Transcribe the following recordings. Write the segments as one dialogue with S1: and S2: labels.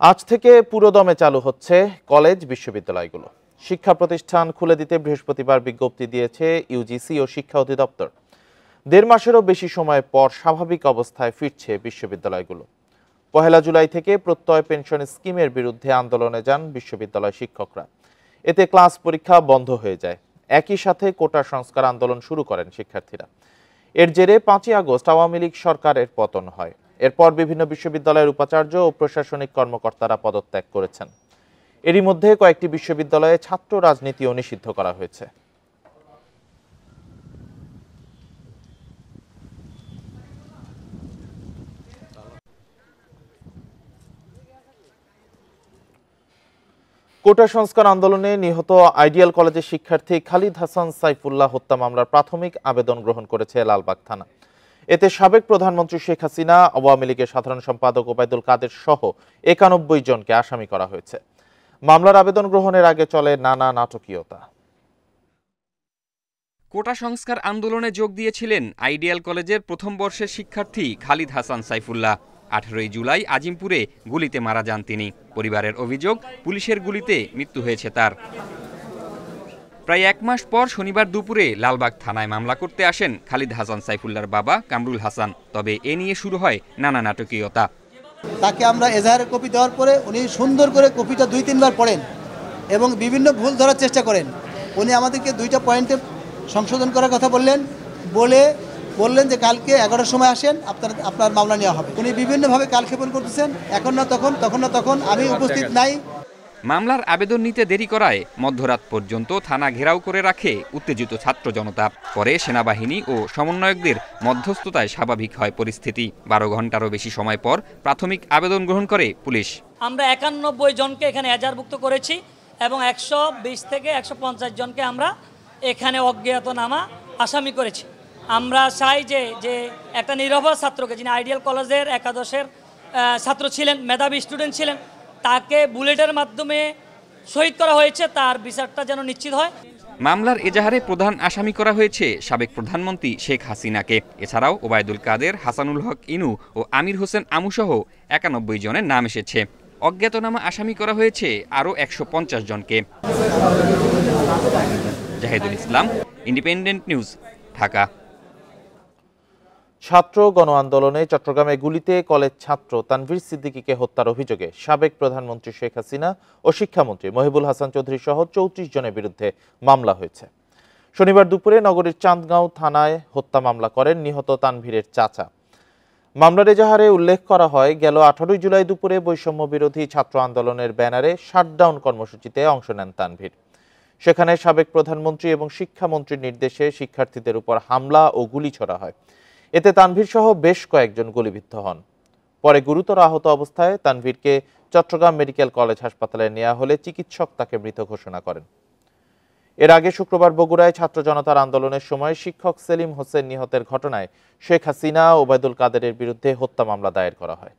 S1: আজ থেকে পুরোদমে চালু হচ্ছে কলেজ বিশ্ববিদ্যালয়গুলো। শিক্ষা প্রতিষ্ঠান খুলে দিতে বৃহস্পতিবার বিজ্ঞপ্তি দিয়েছে ইউজিসি ও শিক্ষা অধিদপ্তর। ১.৫ মাসেরও বেশি সময় পর স্বাভাবিক অবস্থায় ফিরছে বিশ্ববিদ্যালয়গুলো। ১ জুলাই থেকে প্রত্যয় পেনশন স্কিমের বিরুদ্ধে আন্দোলনে যান বিশ্ববিদ্যালয় শিক্ষকরা। এতে ক্লাস পরীক্ষা বন্ধ হয়ে যায়। একই সাথে কোটা সংস্কার আন্দোলন শুরু করেন শিক্ষার্থীরা। এর জেরে ৫ই আগস্ট আওয়ামী লীগ সরকারের পতন হয়। এরপর বিভিন্ন বিশ্ববিদ্যালয়ের উপাচার্য ও প্রশাসনিক কর্মকর্তারা পদত্যাগ করেছেন। এরই মধ্যে কয়েকটি বিশ্ববিদ্যালয়ে ছাত্র রাজনীতিও নিষিদ্ধ করা হয়েছে। কোটা সংস্কার আন্দোলনে নিহত আইডিয়াল কলেজের শিক্ষার্থী খালিদ হাসান সাইফুল্লাহ হত্যা মামলার প্রাথমিক আবেদন গ্রহণ করেছে লালবাগ থানা। এতে সাবেক প্রধানমন্ত্রী শেখ হাসিনা, আওয়ামী লীগের সাধারণ সম্পাদক ওবায়দুল কাদের সহ ৯১ জনকে আসামি করা হয়েছে। মামলার আবেদন গ্রহণের আগে চলে নানা নাটকীয়তা।
S2: কোটা সংস্কার আন্দোলনে যোগ দিয়েছিলেন আইডিয়াল কলেজের প্রথম বর্ষের শিক্ষার্থী খালিদ হাসান সাইফুল্লাহ। ১৮ জুলাই আজিমপুরে গুলিতে মারা যান তিনি। পরিবারের অভিযোগ, পুলিশের গুলিতে মৃত্যু হয়েছে তার। প্রায় ১ মাস পর শনিবার দুপুরে লালবাগ থানায় মামলা করতে আসেন খালিদ হাসান সাইফুল্লাহর বাবা কামরুল হাসান। তবে এ নিয়ে শুরু হয় নানা নাটকীয়তা।
S3: তাকে আমরা এজাহারের কপি দেওয়ার পরে উনি সুন্দর করে কপিটা ২-৩ বার পড়েন এবং বিভিন্ন ভুল ধরার চেষ্টা করেন। উনি আমাদেরকে ২টা পয়েন্টে সংশোধন করার কথা বললেন যে কালকে ১১টার সময় আসেন, আপনার মামলা নেওয়া হবে। উনি বিভিন্নভাবে কালক্ষেপণ করতেছেন, এখন না তখন আমি উপস্থিত নাই।
S2: মামলার আবেদন নিতে দেরি করায় মধ্যরাত পর্যন্ত থানা ঘেরাও করে রাখে উত্তেজিত ছাত্র জনতা। পরে সেনাবাহিনী ও সমন্বয়কদের মধ্যস্থতায় স্বাভাবিক হয় পরিস্থিতি। ১২ ঘন্টারও বেশি সময় পর প্রাথমিক আবেদন গ্রহণ করে পুলিশ।
S4: আমরা ৯১ জনকে এখানে এজাহারভুক্ত করেছি এবং ১২০ থেকে ১৫০ জনকে আমরা এখানে অজ্ঞাতনামা আসামি করেছি। আমরা চাই যে একটা নিরপরাধ ছাত্রকে, যিনি আইডিয়াল কলেজের একাদশের ছাত্র ছিলেন, মেধাবী স্টুডেন্ট ছিলেন, তাকে বুলেটের মাধ্যমে শহীদ করা হয়েছে, তার বিচারটা যেন নিশ্চিত হয়।
S2: মামলার এজাহারে প্রধান আসামি করা হয়েছে সাবেক প্রধানমন্ত্রী শেখ হাসিনাকে। এছাড়াও ওবায়দুল কাদের, হাসানুল হক ইনু ও আমির হোসেন আমুসহ ৯১ জনের নাম এসেছে। অজ্ঞাতনামা আসামি করা হয়েছে আরও ১৫০ জনকে। জাহিদুল ইসলাম, ইন্ডিপেন্ডেন্ট নিউজ, ঢাকা।
S1: ছাত্র গণ আন্দোলনে চট্টগ্রামে গুলিতে কলেজ ছাত্র তানভীর সিদ্দিকীকে হত্যার অভিযোগে সাবেক প্রধানমন্ত্রী শেখ হাসিনা ও শিক্ষামন্ত্রী মহিবুল হাসান চৌধুরী সহ ৩৪ জনের বিরুদ্ধে মামলা হয়েছে। শনিবার দুপুরে নগরীর চাঁদগাঁও থানায় হত্যা মামলা করেন নিহত তানভীরের চাচা। মামলার এজাহারে উল্লেখ করা হয়, গেল ১৮ জুলাই দুপুরে বৈষম্য বিরোধী ছাত্র আন্দোলনের ব্যানারে শাটডাউন কর্মসূচিতে অংশ নেন তানভীর। সেখানে সাবেক প্রধানমন্ত্রী এবং শিক্ষামন্ত্রীর নির্দেশে শিক্ষার্থীদের উপর হামলা ও গুলি ছোড়া হয়। এতে তানভীর সহ বেশ কয়েকজন গুলিবিদ্ধ হন। পরে গুরুতর আহত অবস্থায় তানভীরকে চট্টগ্রাম মেডিকেল কলেজ হাসপাতালে নেওয়া হলে চিকিৎসক তাকে মৃত ঘোষণা করেন। এর আগে শুক্রবার বগুড়ায় ছাত্র জনতার আন্দোলনের সময় শিক্ষক সেলিম হোসেন নিহতের ঘটনায় শেখ হাসিনা ও ওবায়দুল কাদেরের বিরুদ্ধে হত্যা মামলা দায়ের করা হয়।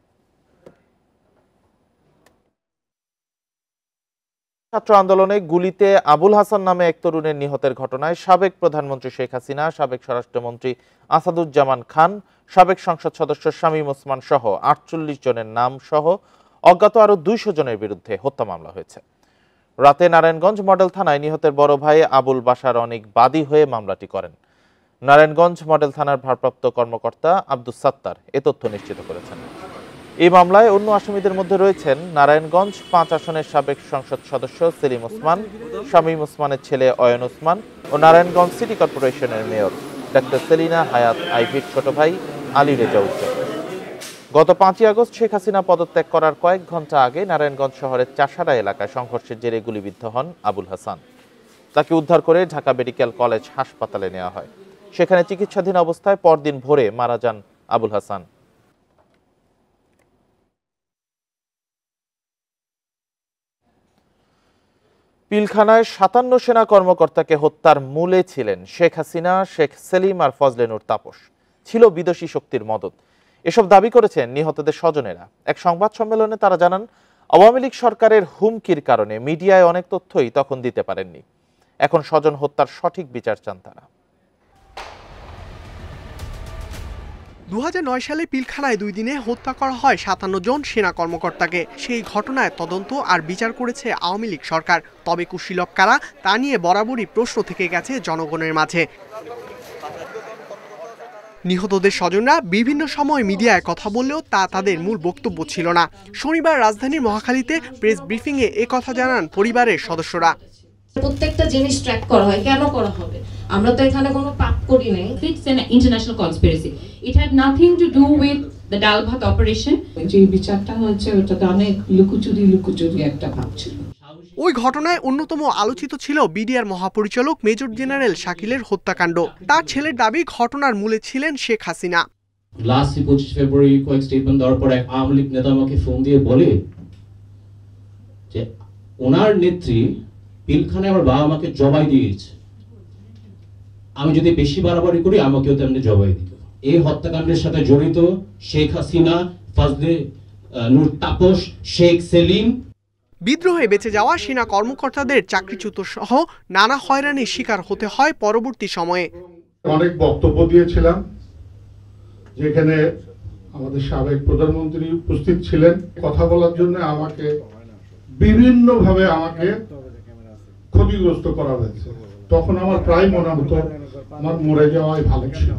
S1: ছাত্র আন্দোলনে গুলিতে আবুল হাসান নামে এক তরুণের নিহতের ঘটনায় সাবেক প্রধানমন্ত্রী শেখ হাসিনা, সাবেক স্বরাষ্ট্রমন্ত্রী আসাদুজ্জামান খান, সাবেক সংসদ সদস্য শামীম ওসমান সহ ৪৮ জনের নাম সহ অজ্ঞাত আরও ২০০ জনের বিরুদ্ধে হত্যা মামলা হয়েছে। রাতে নারায়ণগঞ্জ মডেল থানায় নিহতের বড় ভাই আবুল বাশার অনেক বাদী হয়ে মামলাটি করেন। নারায়ণগঞ্জ মডেল থানার ভারপ্রাপ্ত কর্মকর্তা আব্দুস সাত্তার এ তথ্য নিশ্চিত করেছেন। এই মামলায় অন্য আসামিদের মধ্যে রয়েছেন নারায়ণগঞ্জ ৫ আসনের সাবেক সংসদ সদস্য সেলিম ওসমান, শামীম ওসমানের ছেলে অয়ন ওসমান ও নারায়ণগঞ্জ সিটি কর্পোরেশনের মেয়র ডাক্তার সেলিনা হায়াত আইভির ছোট ভাই আলী রেজা উজ্জ্বল। গত ৫ই আগস্ট শেখ হাসিনা পদত্যাগ করার কয়েক ঘন্টা আগে নারায়ণগঞ্জ শহরের চাষাড়া এলাকায় সংঘর্ষের জেরে গুলিবিদ্ধ হন আবুল হাসান। তাকে উদ্ধার করে ঢাকা মেডিকেল কলেজ হাসপাতালে নেওয়া হয়। সেখানে চিকিৎসাধীন অবস্থায় পরদিন ভোরে মারা যান আবুল হাসান। পিলখানায় ৫৭ সেনা কর্মকর্তাকে হত্যার মূলে ছিলেন শেখ হাসিনা, শেখ সেলিম আর ফজলে নূর তাপস। ছিল বিদেশি শক্তির মদদ, এসব দাবি করেছেন নিহতদের স্বজনেরা। এক সংবাদ সম্মেলনে তারা জানান, আওয়ামী লীগ সরকারের হুমকির কারণে মিডিয়ায় অনেক তথ্যই তখন দিতে পারেননি। এখন স্বজন হত্যার সঠিক বিচার চান তারা।
S5: 2009 সালে পিলখানায় 2 দিনে হত্যা করা হয় 57 জন সেনা কর্মকর্তাকে। সেই ঘটনায় তদন্ত আর বিচার করেছে আওয়ামী লীগ সরকার। তবে কুশীলব কারা তা নিয়ে বরাবরই প্রশ্ন থেকে গেছে জনগণের মাঝে। নিহতদের স্বজনরা বিভিন্ন সময় মিডিয়ায় কথা বললেও তা তাদের মূল বক্তব্য ছিল না। শনিবার রাজধানীর মহাখালীতে প্রেস ব্রিফিংয়ে একথা জানান পরিবারের সদস্যরা।
S6: প্রত্যেকটা জিনিস ট্র্যাক করা হয়, কেন করা হবে? আমরা তো এখানে কোনো পাপ করি নাই।
S7: It's an international conspiracy. It had nothing to do with the Dalbhat operation.
S8: যে বিচারটা হচ্ছে ওটাতে অনেক লুকোচুরি একটা ভাব ছিল।
S5: ওই ঘটনায় অন্যতম আলোচিত ছিল বিডিআর মহাপরিচালক মেজর জেনারেল শাকিলের হত্যাকাণ্ড। তার ছেলের দাবি ঘটনার মূলে ছিলেন শেখ হাসিনা।
S9: লাস্ট 25 ফেব্রুয়ারি কয়েক স্টেটমেন্ট দেওয়ার পরে আওয়ামী লীগ নেতা আমাকে ফোন দিয়ে বলে যে ওনার নেত্রী পিলখানায় আমার বাবা মাকে জবাই দিয়েছে, আমি যদি বেশি বাড়াবাড়ি করি আমাকেও তেমনি জবাই দিত। এই হত্যাকাণ্ডের সাথে জড়িত শেখ হাসিনা, ফজলে নূর তাপস, শেখ সেলিম।
S5: বিদ্রোহে বেঁচে যাওয়া সেনা কর্মকর্তাদের চাকরিচ্যুত সহ নানা হয়রানির শিকার হতে হয় পরবর্তী সময়ে।
S10: অনেক বক্তব্য দিয়েছিলাম, যেখানে আমাদের সাবেক প্রধানমন্ত্রী উপস্থিত ছিলেন। কথা বলার জন্য আমাকে বিভিন্নভাবে ক্ষতিগ্রস্ত করা হয়েছে। তখন আমার প্রায় মনে হতো আমার মরে যাওয়াই ভালো ছিল।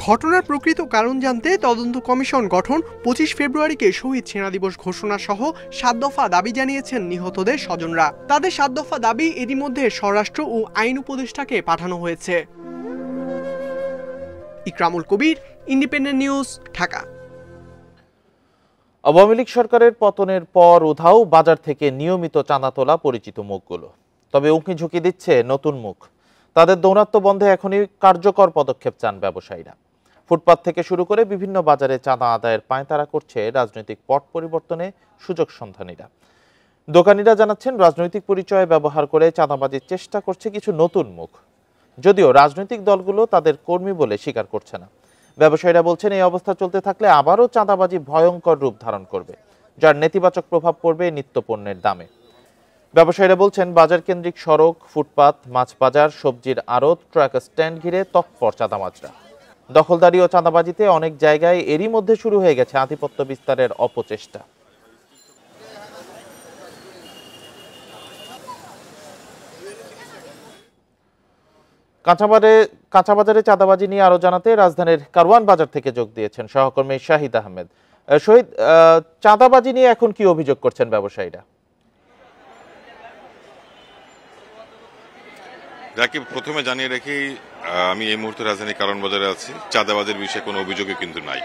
S5: ঘটনার প্রকৃত কারণ জানতে তদন্ত কমিশন গঠন, 25 ফেব্রুয়ারিকে শহীদ সেনা দিবস ঘোষণা সহ 7 দফা দাবি জানিয়েছেন নিহতদের স্বজনরা। তাদের 7 দফা দাবি এরই মধ্যে স্বরাষ্ট্র ও আইন উপদেষ্টাকে পাঠানো হয়েছে। ইকরামুল কবির, ইন্ডিপেন্ডেন্ট নিউজ, ঢাকা।
S1: আওয়ামী লীগ সরকারের পতনের পর উধাও বাজার থেকে নিয়মিত চাঁদা তোলা পরিচিত মুখগুলো। তবে উঁকি ঝুঁকি দিচ্ছে নতুন মুখ। তাদের দৌরাত্ম্য বন্ধে এখনই কার্যকর পদক্ষেপ চান ব্যবসায়ীরা। ফুটপাত থেকে শুরু করে বিভিন্ন বাজারে চাঁদা আদায়ের পাঁয়তারা করছে রাজনৈতিক পট পরিবর্তনে সুযোগ সন্ধানীরা। দোকানিরা জানাচ্ছেন, রাজনৈতিক পরিচয় ব্যবহার করে চাঁদাবাজির চেষ্টা করছে কিছু নতুন মুখ, যদিও রাজনৈতিক দলগুলো তাদের কর্মী বলে স্বীকার করছে না। ব্যবসায়ীরা বলছেন, এই অবস্থা চলতে থাকলে আবারও চাঁদাবাজি ভয়ঙ্কর রূপ ধারণ করবে, যার নেতিবাচক প্রভাব পড়বে নিত্যপণ্যের দামে। ব্যবসায়ীরা বলছেন, বাজার কেন্দ্রিক সড়ক, ফুটপাত, মাছ বাজার, সবজির আড়ত, ট্রাক স্ট্যান্ড ঘিরে তৎপর চাঁদাবাজরা। দখলদারি ও চাঁদাবাজিতে অনেক জায়গায় এরই মধ্যে শুরু হয়ে গেছে আধিপত্য বিস্তারের অপচেষ্টা। কাঁচাবাজারে চাঁদাবাজি নিয়ে আরো জানাতে রাজধানীর কারওয়ান বাজার থেকে যোগ দিয়েছেন সহকর্মী শাহিদ আহমেদ। শহীদ, চাঁদাবাজি নিয়ে এখন কি অভিযোগ করছেন ব্যবসায়ীরা?
S11: রাকিব, প্রথমে জানিয়ে রাখি, আমি এই মুহূর্তে রাজধানীর কারওয়ান বাজারে আছি। চাঁদাবাজির বিষয়ে কোনো অভিযোগই কিন্তু নাই।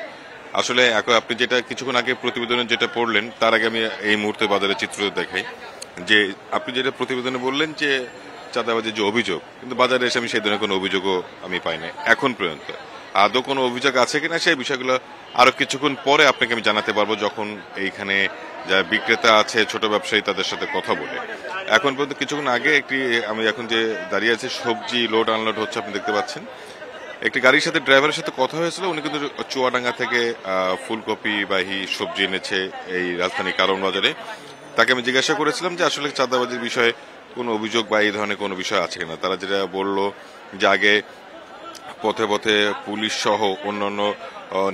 S11: আসলে আপনি যেটা কিছুক্ষণ আগে প্রতিবেদনে যেটা পড়লেন, তার আগে আমি এই মুহূর্তে বাজারের চিত্র দেখাই। যে আপনি যেটা প্রতিবেদনে বললেন যে চাঁদাবাজির যে অভিযোগ, কিন্তু বাজারে এসে আমি সেই ধরনের কোনো অভিযোগও আমি পাই না এখন পর্যন্ত। আদৌ কোনো অভিযোগ আছে কিনা সেই বিষয়গুলো আরো কিছুক্ষণ পরে আপনাকে আমি জানাতে পারবো, যখন এইখানে যারা বিক্রেতা আছে, ছোট ব্যবসায়ী, তাদের সাথে কথা বলে। এখন পর্যন্ত কিছুক্ষণ আগে আমি এখন যে দাঁড়িয়ে আছি, সবজি লোড আনলোড হচ্ছে, আপনি দেখতে পাচ্ছেন। একটি গাড়ির সাথে ড্রাইভারের সাথে কথা হয়েছিল, উনি কিন্তু চুয়াডাঙ্গা থেকে ফুলকপি বাহী সবজি এনেছে এই রাজধানী কারওয়ান বাজারে। তাকে আমি জিজ্ঞাসা করেছিলাম যে আসলে চাঁদাবাজির বিষয়ে কোনো অভিযোগ বা এই ধরনের কোনো বিষয় আছে কিনা। তারা যেটা বললো যে আগে পথে পথে পুলিশ সহ অন্যান্য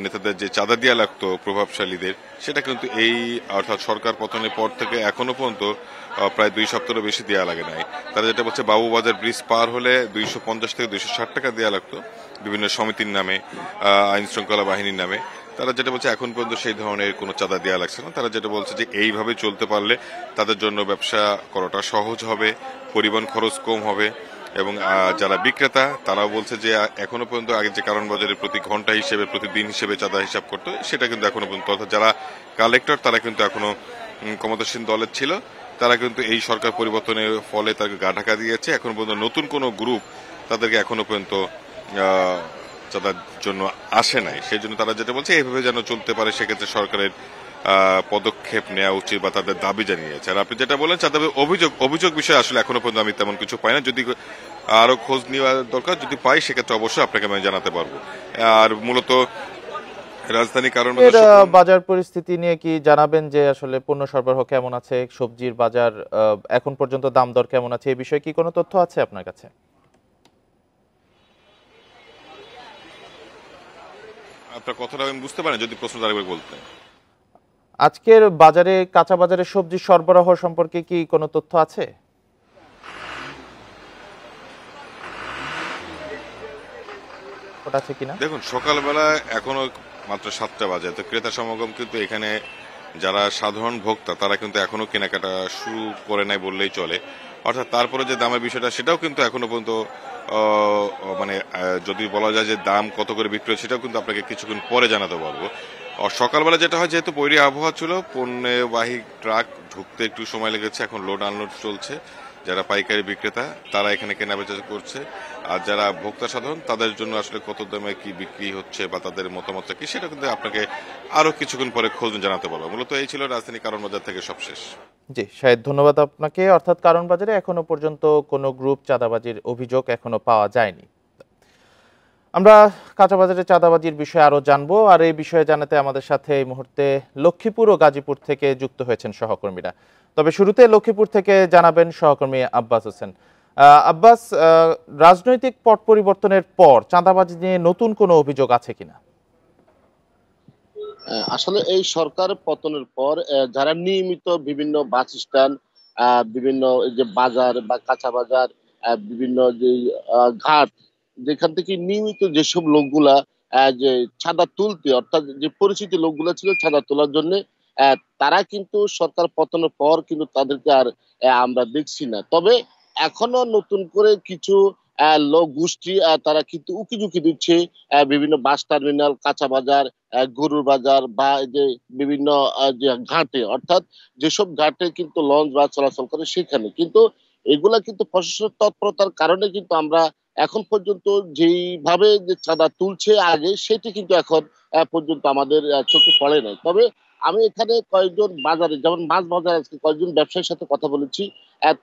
S11: নেতাদের যে চাঁদা দেওয়া লাগতো প্রভাবশালীদের, সেটা কিন্তু এই অর্থাৎ সরকার পতনের পর থেকে এখনো পর্যন্ত প্রায় 2 সপ্তাহেরও বেশি দেওয়া লাগে নাই। তারা যেটা বলছে, বাবুবাজার ব্রিজ পার হলে 250 থেকে 260 টাকা দেওয়া লাগতো বিভিন্ন সমিতির নামে, আইন শৃঙ্খলা বাহিনীর নামে। তারা যেটা বলছে এখন পর্যন্ত সেই ধরনের কোনো চাঁদা দেওয়া লাগছে না। তারা যেটা বলছে যে এইভাবে চলতে পারলে তাদের জন্য ব্যবসা করাটা সহজ হবে, পরিবহন খরচ কম হবে। এবং যারা বিক্রেতা তারাও বলছে যে এখনো পর্যন্ত আগে যে কারওয়ান বাজারে প্রতি ঘন্টা হিসেবে, প্রতিদিন হিসেবে চাঁদা হিসাব করতো, সেটা কিন্তু এখনো পর্যন্ত, অর্থাৎ যারা কালেক্টর তারা কিন্তু এখনো ক্ষমতাসীন দলের ছিল, তারা কিন্তু এই সরকার পরিবর্তনের ফলে তাকে গা ঢাকা দিয়েছে। এখন পর্যন্ত নতুন কোনো গ্রুপ তাদেরকে এখনো পর্যন্ত চাঁদার জন্য আসে নাই। সেই জন্য তারা যেটা বলছে এইভাবে যেন চলতে পারে, সেক্ষেত্রে সরকারের পদক্ষেপ নেওয়া উচিত বা তাদের দাবি জানিয়েছে। আর আপনি যেটা বলেন চাঁদাবাজির অভিযোগ বিষয়ে আসলে এখনো পর্যন্ত আমি তেমন কিছু পাই না। যদি আরো খোঁজ নেওয়া দরকার, যদি পাই সেক্ষেত্রে অবশ্যই আপনাকে আমি জানাতে পারবো। আর মূলত রাজধানী কারওয়ান
S1: বাজার পরিস্থিতি নিয়ে কি জানাবেন, যে আসলে পণ্য সরবরাহ কেমন আছে, সবজির বাজার এখন পর্যন্ত দাম দর কেমন আছে, এই বিষয়ে কি কোনো তথ্য আছে আপনার কাছে?
S11: আপনার কথাটা আমি বুঝতে পারেন, যদি প্রশ্ন আরেকবার বলতেন।
S1: আজকের বাজারে, কাঁচা বাজারে সবজি সরবরাহ সম্পর্কে কি কোনো তথ্য আছে? আছে কিনা
S11: দেখুন, সকালবেলা এখনো মাত্র 7টা বাজে, তো ক্রেতা সমাগম কিন্তু এখানে যারা সাধারণ ভোক্তা তারা কিন্তু এখনো কেনাকাটা শুরু করে নাই বললেই চলে। অর্থাৎ তারপরে যে দামের বিষয়টা সেটাও কিন্তু এখনো পর্যন্ত মানে যদি বলা যায় যে দাম কত করে বিক্রি হয় সেটাও কিন্তু আপনাকে কিছুক্ষণ পরে জানাতে পারবো। আর সকালবেলা যেটা হয়, যেহেতু বৈরী আবহাওয়া ছিল, পণ্যবাহী ট্রাক ঢুকতে একটু সময় লেগেছে, এখন লোড আনলোড চলছে। যারা পাইকারি বিক্রেতা তারা এখানে কেনাবেচা করছে, আর যারা ভোক্তা সাধারণ তাদের জন্য আসলে কত দামে কি বিক্রি হচ্ছে বা তাদের মতামতটা কি সেটা কিন্তু আপনাকে আরো কিছুক্ষণ পরে খোঁজ জানাতে পারবো। মূলত এই ছিল রাজধানী কারণ বাজার থেকে সবশেষ।
S1: জি শাহেদ, ধন্যবাদ আপনাকে। অর্থাৎ কারণ বাজারে এখনো পর্যন্ত কোনো গ্রুপ চাঁদাবাজির অভিযোগ এখনো পাওয়া যায়নি। আমরা কাঁচা বাজারে চাঁদাবাজির বিষয়ে আরো জানবো, আর এই বিষয়ে জানাতে আমাদের সাথে এই মুহূর্তে লক্ষ্মীপুর ও গাজীপুর থেকে যুক্ত হয়েছেন সহকর্মীরা। তবে শুরুতে লক্ষ্মীপুর থেকে জানাবেন সহকর্মী আব্বাস হোসেন। আব্বাস, রাজনৈতিক পট পরিবর্তনের পর চাঁদাবাজি নিয়ে নতুন কোনো অভিযোগ আছে কিনা?
S12: আসলে এই সরকার পতনের পর যারা নিয়মিত বিভিন্ন বাস স্ট্যান্ড, বিভিন্ন যে বাজার বা কাঁচা বাজার, বিভিন্ন যে ঘাট, যেখান থেকে নিয়মিত যেসব লোকগুলা যে চাঁদা তুলতে, অর্থাৎ যে পরিচিত লোকগুলা ছিল চাঁদা তোলার জন্য, তারা কিন্তু সরকার পতনের পর কিন্তু তাদেরকে আর আমরা দেখছি না। তবে এখনো নতুন করে কিছু লোক গোষ্ঠী তারা কিন্তু উকিঝুঁকি দিচ্ছে বিভিন্ন বাস টার্মিনাল, কাঁচা বাজার, গরুর বাজার বা যে বিভিন্ন যে ঘাটে, অর্থাৎ যেসব ঘাটে কিন্তু লঞ্চ বা চলাচল করে সেখানে কিন্তু এগুলা কিন্তু প্রশাসনের তৎপরতার কারণে কিন্তু আমরা এখন পর্যন্ত যেইভাবে যে চাঁদা তুলছে আগে, সেটি কিন্তু এখন পর্যন্ত আমাদের চোখে পড়ে নাই। তবে আমি এখানে কয়েকজন বাজারে, যেমন মাছ বাজার, আজকে কয়েকজন ব্যবসায়ীর সাথে কথা বলেছি,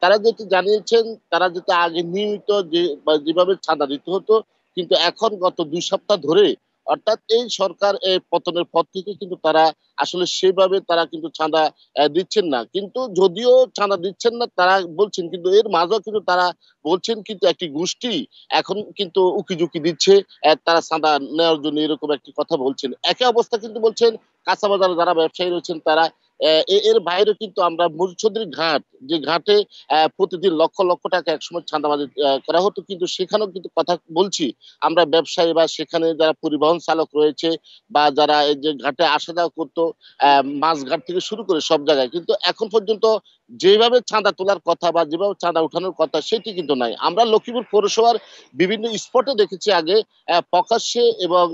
S12: তারা যেটি জানিয়েছেন, তারা যেটা আগে নিয়মিত যেভাবে চাঁদা দিতে হতো, কিন্তু এখন গত 2 সপ্তাহ ধরে, অর্থাৎ এই সরকার পতনের পর থেকে কিন্তু তারা আসলে সেভাবে তারা কিন্তু চাঁদা দিচ্ছেন না। কিন্তু যদিও চাঁদা দিচ্ছেন না তারা বলছেন, কিন্তু এর মাঝেও কিন্তু তারা বলছেন কিন্তু একটি গোষ্ঠী এখন কিন্তু উকিঝুঁকি দিচ্ছে তারা চাঁদা নেওয়ার জন্য, এরকম একটি কথা বলছেন। একই অবস্থা কিন্তু বলছেন কাঁচা বাজারে যারা ব্যবসায়ী রয়েছেন তারা। এর বাইরে কিন্তু আমরা মরিচৌধুরী ঘাট, যে ঘাটে প্রতিদিন লক্ষ লক্ষ টাকা একসময় চাঁদাবাজি করা হতো, কিন্তু সেখানেও কিন্তু কথা বলছি আমরা ব্যবসায়ী বা সেখানে যারা পরিবহন চালক রয়েছে বা যারা এই যে ঘাটে আসা যাওয়া করতো, মাছ ঘাট থেকে শুরু করে সব জায়গায়, কিন্তু এখন পর্যন্ত যেভাবে চাঁদা তোলার কথা বা যেভাবে চাঁদা উঠানোর কথা সেটি কিন্তু নাই। আমরা লক্ষ্মীপুর পৌরসভার বিভিন্ন স্পটে দেখেছি আগে প্রকাশ্যে, এবং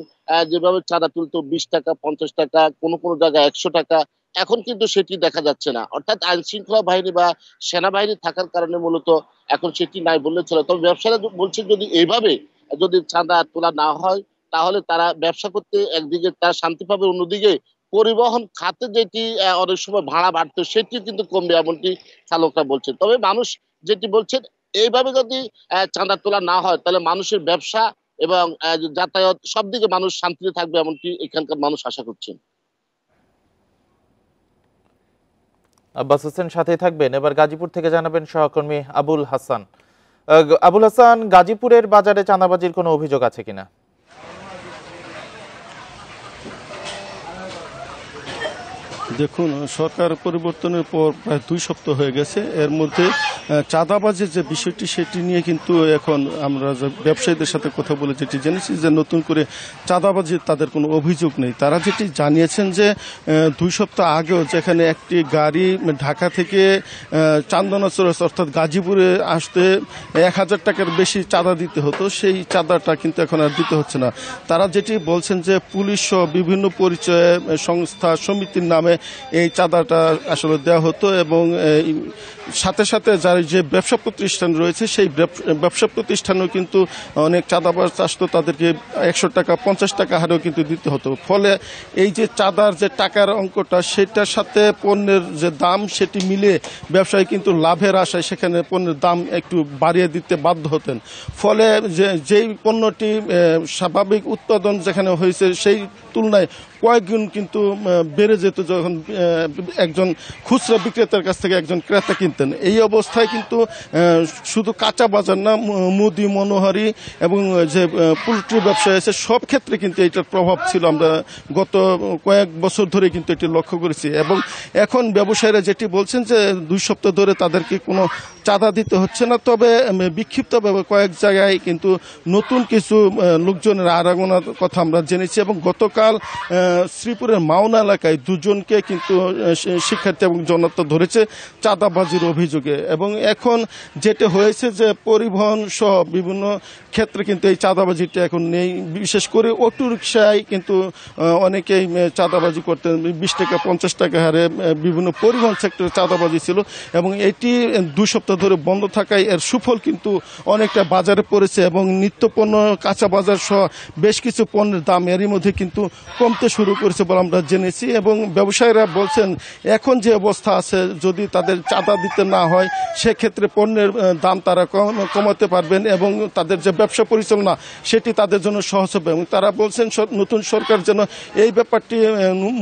S12: যেভাবে চাঁদা তুলতো 20 টাকা, 50 টাকা, কোনো কোনো জায়গায় 100 টাকা, এখন কিন্তু সেটি দেখা যাচ্ছে না। অর্থাৎ আইন শৃঙ্খলা বাহিনী বা সেনাবাহিনী থাকার কারণে মূলত এখন সেটি নাই বললে চলে। তবে ব্যবসায়ীরা বলছেন যদি এইভাবে যদি চাঁদা তোলা না হয় তাহলে তারা ব্যবসা করতে একদিকে তারা শান্তি পাবে, অন্যদিকে পরিবহন খাতে যেটি অনেক সময় ভাড়া বাড়তো সেটি কিন্তু কমবে, এমনটি চালকরা বলছেন। তবে মানুষ যেটি বলছেন, এইভাবে যদি চাঁদা তোলা না হয় তাহলে মানুষের ব্যবসা এবং যাতায়াত সব দিকে মানুষ শান্তিতে থাকবে, এমনটি এখানকার মানুষ আশা করছেন।
S1: আব্বাস হোসেন সাথে থাকবেন। এবার গাজীপুর থেকে জানাবেন সহকর্মী আবুল হাসান। আবুল হাসান, গাজীপুরের বাজারে চাঁদাবাজির কোনো অভিযোগ আছে কিনা?
S13: দেখুন, সরকার পরিবর্তনের পর প্রায় 2 সপ্তাহ হয়ে গেছে। এর মধ্যে চাঁদাবাজির যে বিষয়টি সেটি নিয়ে কিন্তু এখন আমরা ব্যবসায়ীদের সাথে কথা বলে যেটি জেনেছি যে নতুন করে চাঁদাবাজির তাদের কোনো অভিযোগ নেই। তারা যেটি জানিয়েছেন যে 2 সপ্তাহ আগেও যেখানে একটি গাড়ি ঢাকা থেকে চান্দনাচর অর্থাৎ গাজীপুরে আসতে 1000 টাকার বেশি চাঁদা দিতে হতো, সেই চাঁদাটা কিন্তু এখন আর দিতে হচ্ছে না। তারা যেটি বলছেন যে পুলিশ সহ বিভিন্ন পরিচয় সংস্থা সমিতির নামে এই চাঁদাটা আসলে দেওয়া হতো, এবং সাথে সাথে যার যে ব্যবসা প্রতিষ্ঠান রয়েছে সেই ব্যবসা প্রতিষ্ঠানেও কিন্তু অনেক চাঁদাবাজ আসতো, তাদেরকে 100 টাকা 50 টাকা হারেও কিন্তু দিতে হতো। ফলে এই যে চাঁদার যে টাকার অঙ্কটা সেটার সাথে পণ্যের যে দাম সেটি মিলে ব্যবসায়ী কিন্তু লাভের আশায় সেখানে পণ্যের দাম একটু বাড়িয়ে দিতে বাধ্য হতেন। ফলে যেই পণ্যটি স্বাভাবিক উৎপাদন যেখানে হয়েছে সেই তুলনায় কয়েক গুণ কিন্তু বেড়ে যেত যখন একজন খুচরা বিক্রেতার কাছ থেকে একজন ক্রেতা কিনতেন। এই অবস্থায় কিন্তু শুধু কাঁচা বাজার না, মুদি মনোহারি এবং যে পোল্ট্রি ব্যবসায় আছে সব ক্ষেত্রে কিন্তু এটার প্রভাব ছিল। আমরা গত কয়েক বছর ধরে কিন্তু এটি লক্ষ্য করেছি এবং এখন ব্যবসায়ীরা যেটি বলছেন যে 2 সপ্তাহ ধরে তাদেরকে কোনো চাঁদা দিতে হচ্ছে না, তবে বিক্ষিপ্তভাবে কয়েক জায়গায় কিন্তু নতুন কিছু লোকজনের আনাগোনার কথা আমরা জেনেছি এবং গতকাল শ্রীপুরের মাওনা এলাকায় 2 জনকে কিন্তু শিক্ষার্থী এবং জনতা ধরেছে চাঁদাবাজির অভিযোগে। এবং এখন যেটা হয়েছে যে পরিবহন সহ বিভিন্ন ক্ষেত্রে কিন্তু এই চাঁদাবাজিটা এখন নেই, বিশেষ করে অটো রিকশায় কিন্তু অনেকেই চাঁদাবাজি করতেন, 20 টাকা 50 টাকা হারে বিভিন্ন পরিবহন সেক্টরে চাঁদাবাজি ছিল এবং এটি 2 সপ্তাহ ধরে বন্ধ থাকায় এর সুফল কিন্তু অনেকটা বাজারে পড়েছে এবং নিত্যপণ্য কাঁচা বাজার সহ বেশ কিছু পণ্যের দাম এরই মধ্যে কিন্তু কমতে শুরু করেছে বলে আমরা জেনেছি। এবং ব্যবসায়ীরা বলছেন এখন যে অবস্থা আছে যদি তাদের চাঁদা দিতে না হয় সেক্ষেত্রে পণ্যের দাম তারা কমাতে পারবেন এবং তাদের যে ব্যবসা পরিচালনা সেটি তাদের জন্য সহজ হবে এবং তারা বলছেন নতুন সরকার যেন এই ব্যাপারটি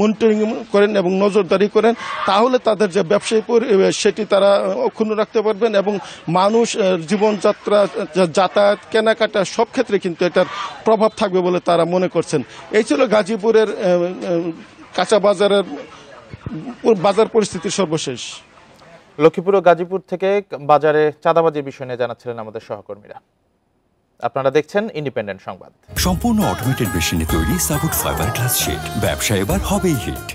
S13: মনিটরিং করেন এবং নজরদারি করেন, তাহলে তাদের যে ব্যবসায়ী পরিবেশ সেটি তারা অক্ষুণ্ণ রাখতে পারবেন এবং মানুষ জীবনযাত্রা যাতায়াত কেনাকাটা সব ক্ষেত্রে কিন্তু এটার প্রভাব থাকবে বলে তারা মনে করছেন। এই ছিল গাজীপুরের কাঁচা বাজারের বাজার পরিস্থিতির সর্বশেষ।
S1: লক্ষ্মীপুর ও গাজীপুর থেকে বাজারে চাঁদাবাজির বিষয় নিয়ে জানাচ্ছিলেন আমাদের সহকর্মীরা। আপনারা দেখছেন ইন্ডিপেন্ডেন্ট সংবাদ।
S14: সম্পূর্ণ অটোমেটেড মেশিনে তৈরি সাবুট ফাইবার গ্লাস শিট, ব্যবসা এবার হবেই হিট।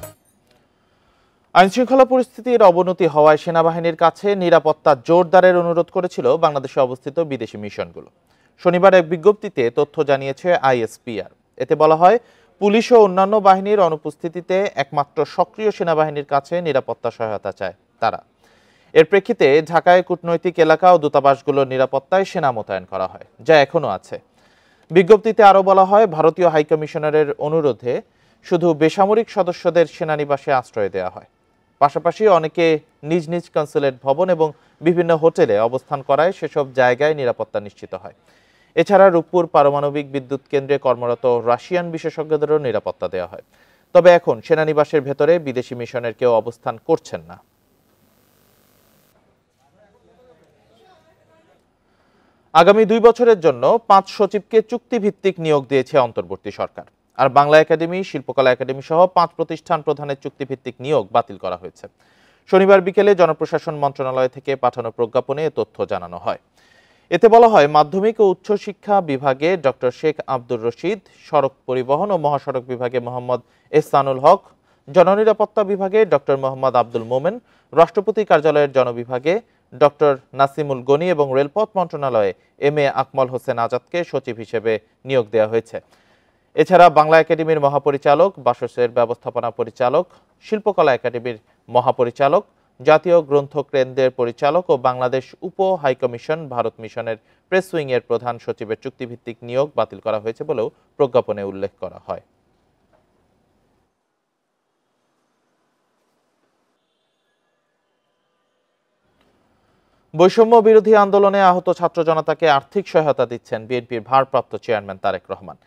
S1: আইনশৃঙ্খলা পরিস্থিতির অবনতি হওয়ায় সেনাবাহিনীর কাছে নিরাপত্তা জোরদারের অনুরোধ করেছিল বাংলাদেশে অবস্থিত বিদেশি মিশনগুলো। শনিবার এক বিজ্ঞপ্তিতে তথ্য জানিয়েছে আইএসপিআর। এতে বলা হয়, পুলিশ ও অন্যান্য বাহিনীর অনুপস্থিতিতে একমাত্র সক্রিয় সেনাবাহিনীর কাছে নিরাপত্তা সহায়তা চায় তারা। এর প্রেক্ষিতে ঢাকায় কূটনৈতিক এলাকা ও দূতাবাসগুলোর নিরাপত্তায় সেনা মোতায়েন করা হয়, যা এখনও আছে। বিজ্ঞপ্তিতে আরও বলা হয়, ভারতীয় হাইকমিশনারের অনুরোধে শুধু বেসামরিক সদস্যদের সেনানিবাসে আশ্রয় দেওয়া হয়। পাশাপাশি অনেকে নিজ নিজ কনসুলেট ভবন এবং বিভিন্ন হোটেলে অবস্থান করায় সেসব জায়গায় নিরাপত্তা নিশ্চিত হয়। এছাড়া রূপপুর পারমাণবিক বিদ্যুৎ কেন্দ্রে কর্মরত রাশিয়ান বিশেষজ্ঞদেরও নিরাপত্তা দেওয়া হয়। তবে এখন সেনানিবাসের ভেতরে বিদেশি মিশনের কেউ অবস্থান করছেন না। আগামী 2 বছরের জন্য 5 সচিবকে চুক্তিভিত্তিক নিয়োগ দিয়েছে অন্তর্বর্তী সরকার। আর বাংলা একাডেমি, শিল্পকলা একাডেমি সহ 5 প্রতিষ্ঠান প্রধানের চুক্তিভিত্তিক নিয়োগ বাতিল করা হয়েছে। শনিবার বিকেলে জনপ্রশাসন মন্ত্রণালয় থেকে পাঠানো প্রজ্ঞাপনে এ তথ্য জানানো হয়। এতে বলা হয়, মাধ্যমিক ও উচ্চশিক্ষা বিভাগে ডক্টর শেখ আব্দুর রশিদ, সড়ক পরিবহন ও মহাসড়ক বিভাগে মোহাম্মদ এহসানুল হক, জননিরাপত্তা বিভাগে ডক্টর মোহাম্মদ আব্দুল মোমেন, রাষ্ট্রপতি কার্যালয়ের জনবিভাগে ডক্টর নাসিমুল গনি এবং রেলপথ মন্ত্রণালয়ে এম.এ. আকমল হোসেন আজাদকে সচিব হিসেবে নিয়োগ দেওয়া হয়েছে। এছাড়া বাংলা একাডেমির মহাপরিচালক, বাসসের ব্যবস্থাপনা পরিচালক, শিল্পকলা একাডেমির মহাপরিচালক, জাতীয় গ্রন্থ কেন্দ্রের পরিচালক ও বাংলাদেশ উপ হাইকমিশন ভারত মিশনের প্রেস উইং এর প্রধান সচিবের চুক্তিভিত্তিক নিয়োগ বাতিল করা হয়েছে বলেও প্রজ্ঞাপনে উল্লেখ করা হয়। বৈষম্য বিরোধী আন্দোলনে আহত ছাত্র জনতাকে আর্থিক সহায়তা দিচ্ছেন বিএনপির ভারপ্রাপ্ত চেয়ারম্যান তারেক রহমান।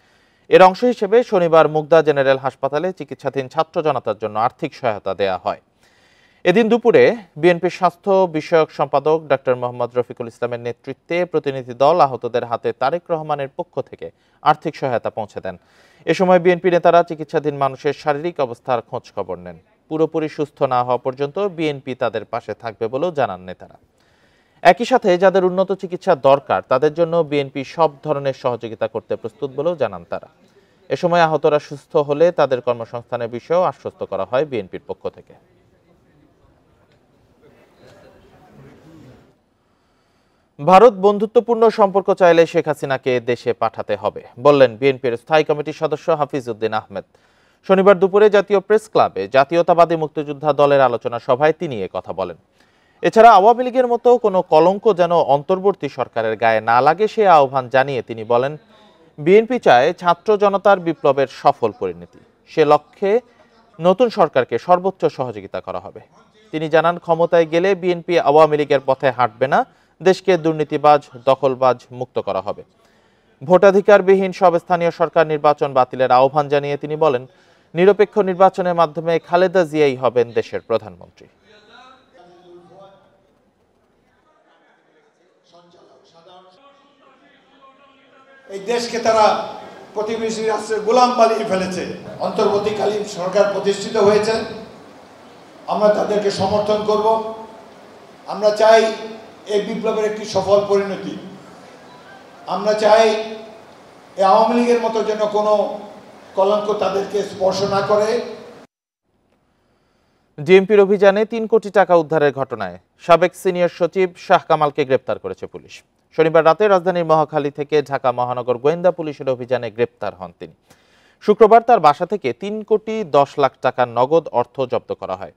S1: এর অংশ হিসেবে শনিবার মুগদা জেনারেল হাসপাতালে চিকিৎসাধীন ছাত্র জনতার জন্য আর্থিক সহায়তা দেয়া হয়। এদিন দুপুরে বিএনপির স্বাস্থ্য বিষয়ক সম্পাদক ডক্টর মোহাম্মদ রফিকুল ইসলামের নেতৃত্বে প্রতিনিধি দল আহতদের হাতে তারেক রহমানের পক্ষ থেকে আর্থিক সহায়তা পৌঁছে দেন। এ সময় বিএনপি নেতারা চিকিৎসাধীন মানুষের শারীরিক অবস্থার খোঁজ খবর নেন। পুরোপুরি সুস্থ না হওয়া পর্যন্ত বিএনপি তাদের পাশে থাকবে বলেও জানান নেতারা। একই সাথে যাদের উন্নত চিকিৎসা দরকার তাদের জন্য বিএনপি সব ধরনের সহযোগিতা করতে প্রস্তুত বলেও জানান তারা। এ সময় আহতরা সুস্থ হলে তাদের কর্মসংস্থানের বিষয়েও আশ্বস্ত করা হয় বিএনপির পক্ষ থেকে। ভারত বন্ধুত্বপূর্ণ সম্পর্ক চাইলে শেখ হাসিনাকে দেশে পাঠাতে হবে বললেন বিএনপির স্থায়ী কমিটির সদস্য হাফিজ উদ্দিন আহমেদ। শনিবার দুপুরে জাতীয় প্রেস ক্লাবে জাতীয়তাবাদী মুক্তিযোদ্ধা দলের আলোচনা সভায় তিনি এ কথা বলেন। এছাড়া আওয়ামী লীগের মতো কোনো কলঙ্ক যেন অন্তর্বর্তী সরকারের গায়ে না লাগে সে আহ্বান জানিয়ে তিনি বলেন, বিএনপি চায় ছাত্র জনতার বিপ্লবের সফল পরিণতি। সে লক্ষ্যে নতুন সরকারকে সর্বোচ্চ সহযোগিতা করা হবে। তিনি জানান, ক্ষমতায় গেলে বিএনপি আওয়ামী লীগের পথে হাঁটবে না, দেশকে দুর্নীতিবাজ, দখলবাজ মুক্ত করা হবে। ভোটাধিকারবিহীন সব স্থানীয় সরকার নির্বাচন বাতিলের আহ্বান জানিয়ে তিনি বলেন, নিরপেক্ষ নির্বাচনের মাধ্যমে খালেদা জিয়াই হবেন দেশের প্রধানমন্ত্রী।
S15: এই দেশকে তারা প্রতিবেশী রাষ্ট্রের গোলাম বানিয়ে ফেলেছে। অন্তর্বর্তীকালীন সরকার প্রতিষ্ঠিত হয়েছে, আমরা তাদেরকে সমর্থন করব। আমরা চাই এই বিপ্লবের একটি সফল পরিণতি। আমরা চাই এই আওয়ামী লীগের মতো যেন কোনো কলঙ্ক তাদেরকে স্পর্শ না করে।
S1: ডিএমপির অভিযানে ৩ কোটি টাকা উদ্ধারের ঘটনায় সাবেক সিনিয়র সচিব শাহ কামালকে গ্রেপ্তার করেছে পুলিশ। শনিবার রাতে রাজধানীর মহাখালী থেকে ঢাকা মহানগর গোয়েন্দা পুলিশের অভিযানে গ্রেপ্তার হন তিনি। শুক্রবার তার বাসা থেকে ৩ কোটি ১০ লাখ টাকার নগদ অর্থ জব্দ করা হয়।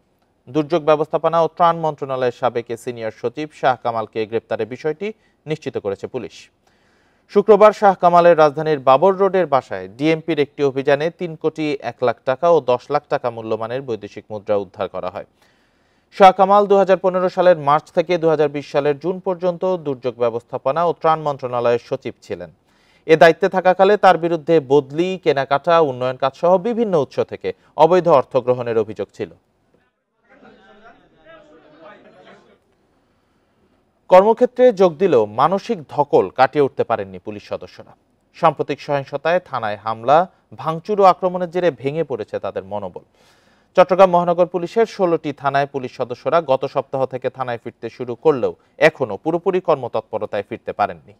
S1: দুর্যোগ ব্যবস্থাপনা ও ত্রাণ মন্ত্রণালয়ের সাবেক সিনিয়র সচিব শাহ কামালকে গ্রেপ্তারের বিষয়টি নিশ্চিত করেছে পুলিশ। শুক্রবার শাহ কামালের রাজধানীর বাবর রোডের বাসায় ডিএমপির একটি অভিযানে ৩ কোটি ১ লাখ টাকা ও ১০ লাখ টাকা মূল্যমানের বৈদেশিক মুদ্রা উদ্ধার করা হয়। শাহ কামাল ২০১৫ সালের মার্চ থেকে ২০২০ সালের জুন পর্যন্ত দুর্যোগ ব্যবস্থাপনা ও ত্রাণ মন্ত্রণালয়ের সচিব ছিলেন। এ দায়িত্বে থাকাকালে তার বিরুদ্ধে বদলি, কেনাকাটা, উন্নয়ন কাজ সহ বিভিন্ন উৎস থেকে অবৈধ অর্থ গ্রহণের অভিযোগ ছিল। কর্মক্ষেত্রে যোগ দিলেও মানসিক ধকল কাটিয়ে উঠতে পারেননি পুলিশ সদস্যরা। সাম্প্রতিক সহিংসতায় থানায় হামলা, ভাঙচুর ও আক্রমণের জেরে ভেঙে পড়েছে তাদের মনোবল। চট্টগ্রাম মহানগর পুলিশের ১৬টি থানায় পুলিশ সদস্যরা গত সপ্তাহ থেকে থানায় ফিরতে শুরু করলেও এখনো পুরোপুরি কর্মতৎপরতায় ফিরতে পারেননি।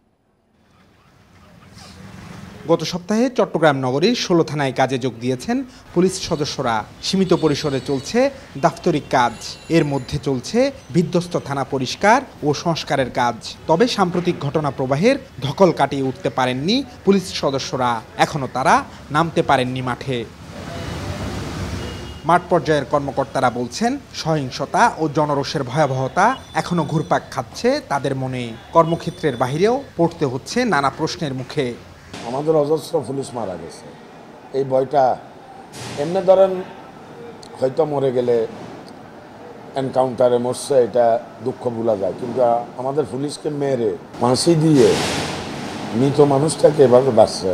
S16: গত সপ্তাহে চট্টগ্রাম নগরীর ১৬ থানায় কাজে যোগ দিয়েছেন পুলিশ সদস্যরা। সীমিত পরিসরে চলছে দাপ্তরিক কাজ, এর মধ্যে চলছে বিধ্বস্ত থানা পরিষ্কার ও সংস্কারের কাজ। তবে সাম্প্রতিক ঘটনা প্রবাহের ধকল কাটিয়ে উঠতে পারেননি পুলিশ সদস্যরা। এখনো তারা নামতে পারেননি মাঠে। মাঠ পর্যায়ের কর্মকর্তারা বলছেন, সহিংসতা ও জনরোষের ভয়াবহতা এখনো ঘুরপাক খাচ্ছে তাদের মনে। কর্মক্ষেত্রের বাহিরেও পড়তে হচ্ছে নানা প্রশ্নের মুখে।
S17: আমাদের অজস্র পুলিশ মারা গেছে, এই ভয়টা এমনি ধরেন হয়তো মরে গেলে এনকাউন্টারে মরছে, এটা দুঃখ ভোলা যায়, কিন্তু আমাদের পুলিশকে মেরে ফাঁসি দিয়ে মৃত মানুষটাকে এভাবে বাঁচছে।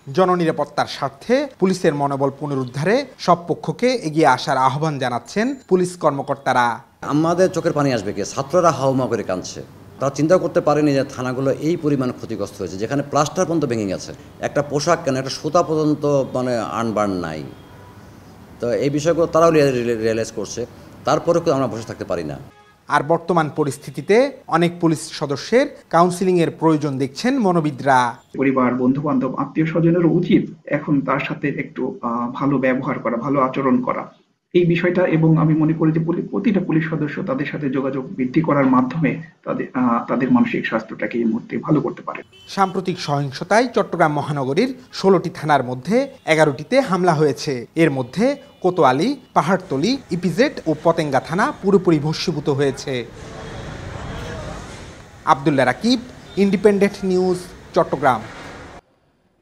S16: জননিরাপত্তার স্বার্থে পুলিশের মনোবল পুনরুদ্ধারে সব পক্ষকে এগিয়ে আসার আহ্বান জানাচ্ছেন পুলিশ কর্মকর্তারা।
S18: আমাদের চোখের পানি আসবে কি, ছাত্ররা হাউমা করে কাঁদছে। তারা চিন্তা করতে পারেনি যে থানাগুলো এই পরিমাণ ক্ষতিগ্রস্ত হয়েছে, যেখানে প্লাস্টার পর্যন্ত ভেঙে গেছে, একটা পোশাক কেন, একটা সুতা পর্যন্ত আনবার্ন নাই। তো এই বিষয়গুলো তারাও রিয়েলাইজ করছে, তারপরেও আমরা বসে থাকতে পারি না।
S16: আর বর্তমান পরিস্থিতিতে অনেক পুলিশ সদস্যের কাউন্সিলিংয়ের প্রয়োজন দেখছেন মনোবিদরা।
S19: পরিবার, বন্ধু বান্ধব, আত্মীয় স্বজনেরও উচিত এখন তার সাথে একটু ভালো ব্যবহার করা, ভালো আচরণ করা, এই বিষয়টা। এবং আমি মনে করি যে প্রতিটা পুলিশ সদস্য তাদের সাথে যোগাযোগ বৃদ্ধি করার মাধ্যমে তাদের মানসিক স্বাস্থ্যটাকে এই মুহূর্তে ভালো করতে পারে।
S16: সাম্প্রতিক সহিংসতায় চট্টগ্রাম মহানগরীর ১৬টি থানার মধ্যে 11টিতে হামলা হয়েছে। এর মধ্যে কোতোয়ালি, পাহাড়তলী, ইপিজেড ও পতেঙ্গা থানা পুরোপুরি ভস্মীভূত হয়েছে। Abdullah Rakib, Independent News, Chattogram.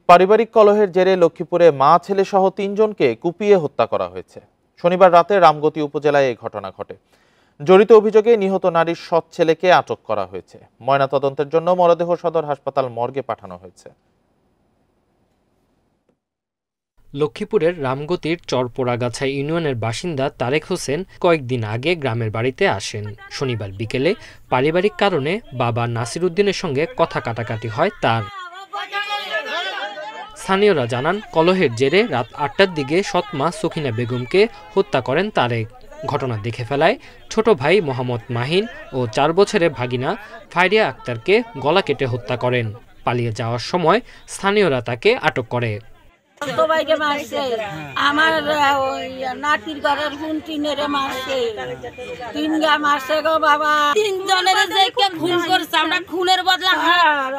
S1: পারিবারিক কলহের জেরে লক্ষ্মীপুরে মা ছেলে সহ ৩ জনকে কুপিয়ে হত্যা করা হয়েছে। শনিবার রাতে রামগতি উপজেলায় এই ঘটনা ঘটে। জড়িত অভিযোগে নিহত নারীর সৎ ছেলেকে আটক করা হয়েছে। ময়নাতদন্তের জন্য মরদেহ সদর হাসপাতাল মর্গে পাঠানো হয়েছে।
S20: লক্ষ্মীপুরের রামগতির চরপোড়াগাছা ইউনিয়নের বাসিন্দা তারেক হোসেন কয়েকদিন আগে গ্রামের বাড়িতে আসেন। শনিবার বিকেলে পারিবারিক কারণে বাবা নাসির উদ্দিনের সঙ্গে কথা কাটাকাটি হয় তার। স্থানীয়রা জানান, কলহের জেরে রাত ৮টার দিকে সৎমা সখিনা বেগমকে হত্যা করেন তারেক। ঘটনা দেখে ফেলায় ছোট ভাই মোহাম্মদ মাহিন ও ৪ বছরের ভাগিনা ফাইরিয়া আক্তারকে গলা কেটে হত্যা করেন। পালিয়ে যাওয়ার সময় স্থানীয়রা তাকে আটক করে।
S21: সবাইকে মারছে, আমার নাতির ঘরের হুন্টিনেরে মারছে, 3 গা মারছে গো বাবা। 3 জনের যে কে খুন করছে, আমরা খুনের বদলা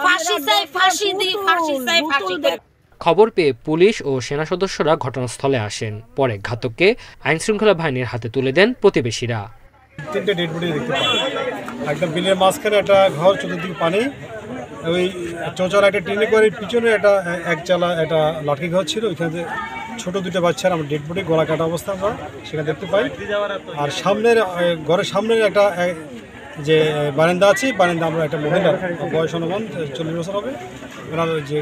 S21: ফাঁসি চাই, ফাঁসি দিই, ফাঁসি চাই, ফাঁসি দেই।
S20: খবর পেয়ে পুলিশ ও সেনা সদস্যরা ঘটনাস্থলে আসেন। পরে ঘাতককে আইনশৃঙ্খলা বাহিনীর হাতে তুলে দেন প্রতিবেশীরা।
S22: 3টে ডেড বডি দেখতে পাই, একদম বিলের মাঝখানে একটা ঘর, চতুর্দিকে পানি, ওই চৌচালা একটা টিনে করে পিছনে একটা একচালা একটা লাঠি ঘর ছিল, ওইখানে ছোট 2টা বাচ্চার আমরা ডেড বডি গলা কাটা অবস্থা আমরা সেখানে দেখতে পাই। আর সামনের ঘরের সামনের একটা যে বারান্দা আছে, বারান্দা আমরা একটা মহিলা, বয়স অনুমান 40 বছর হবে, ওনার যে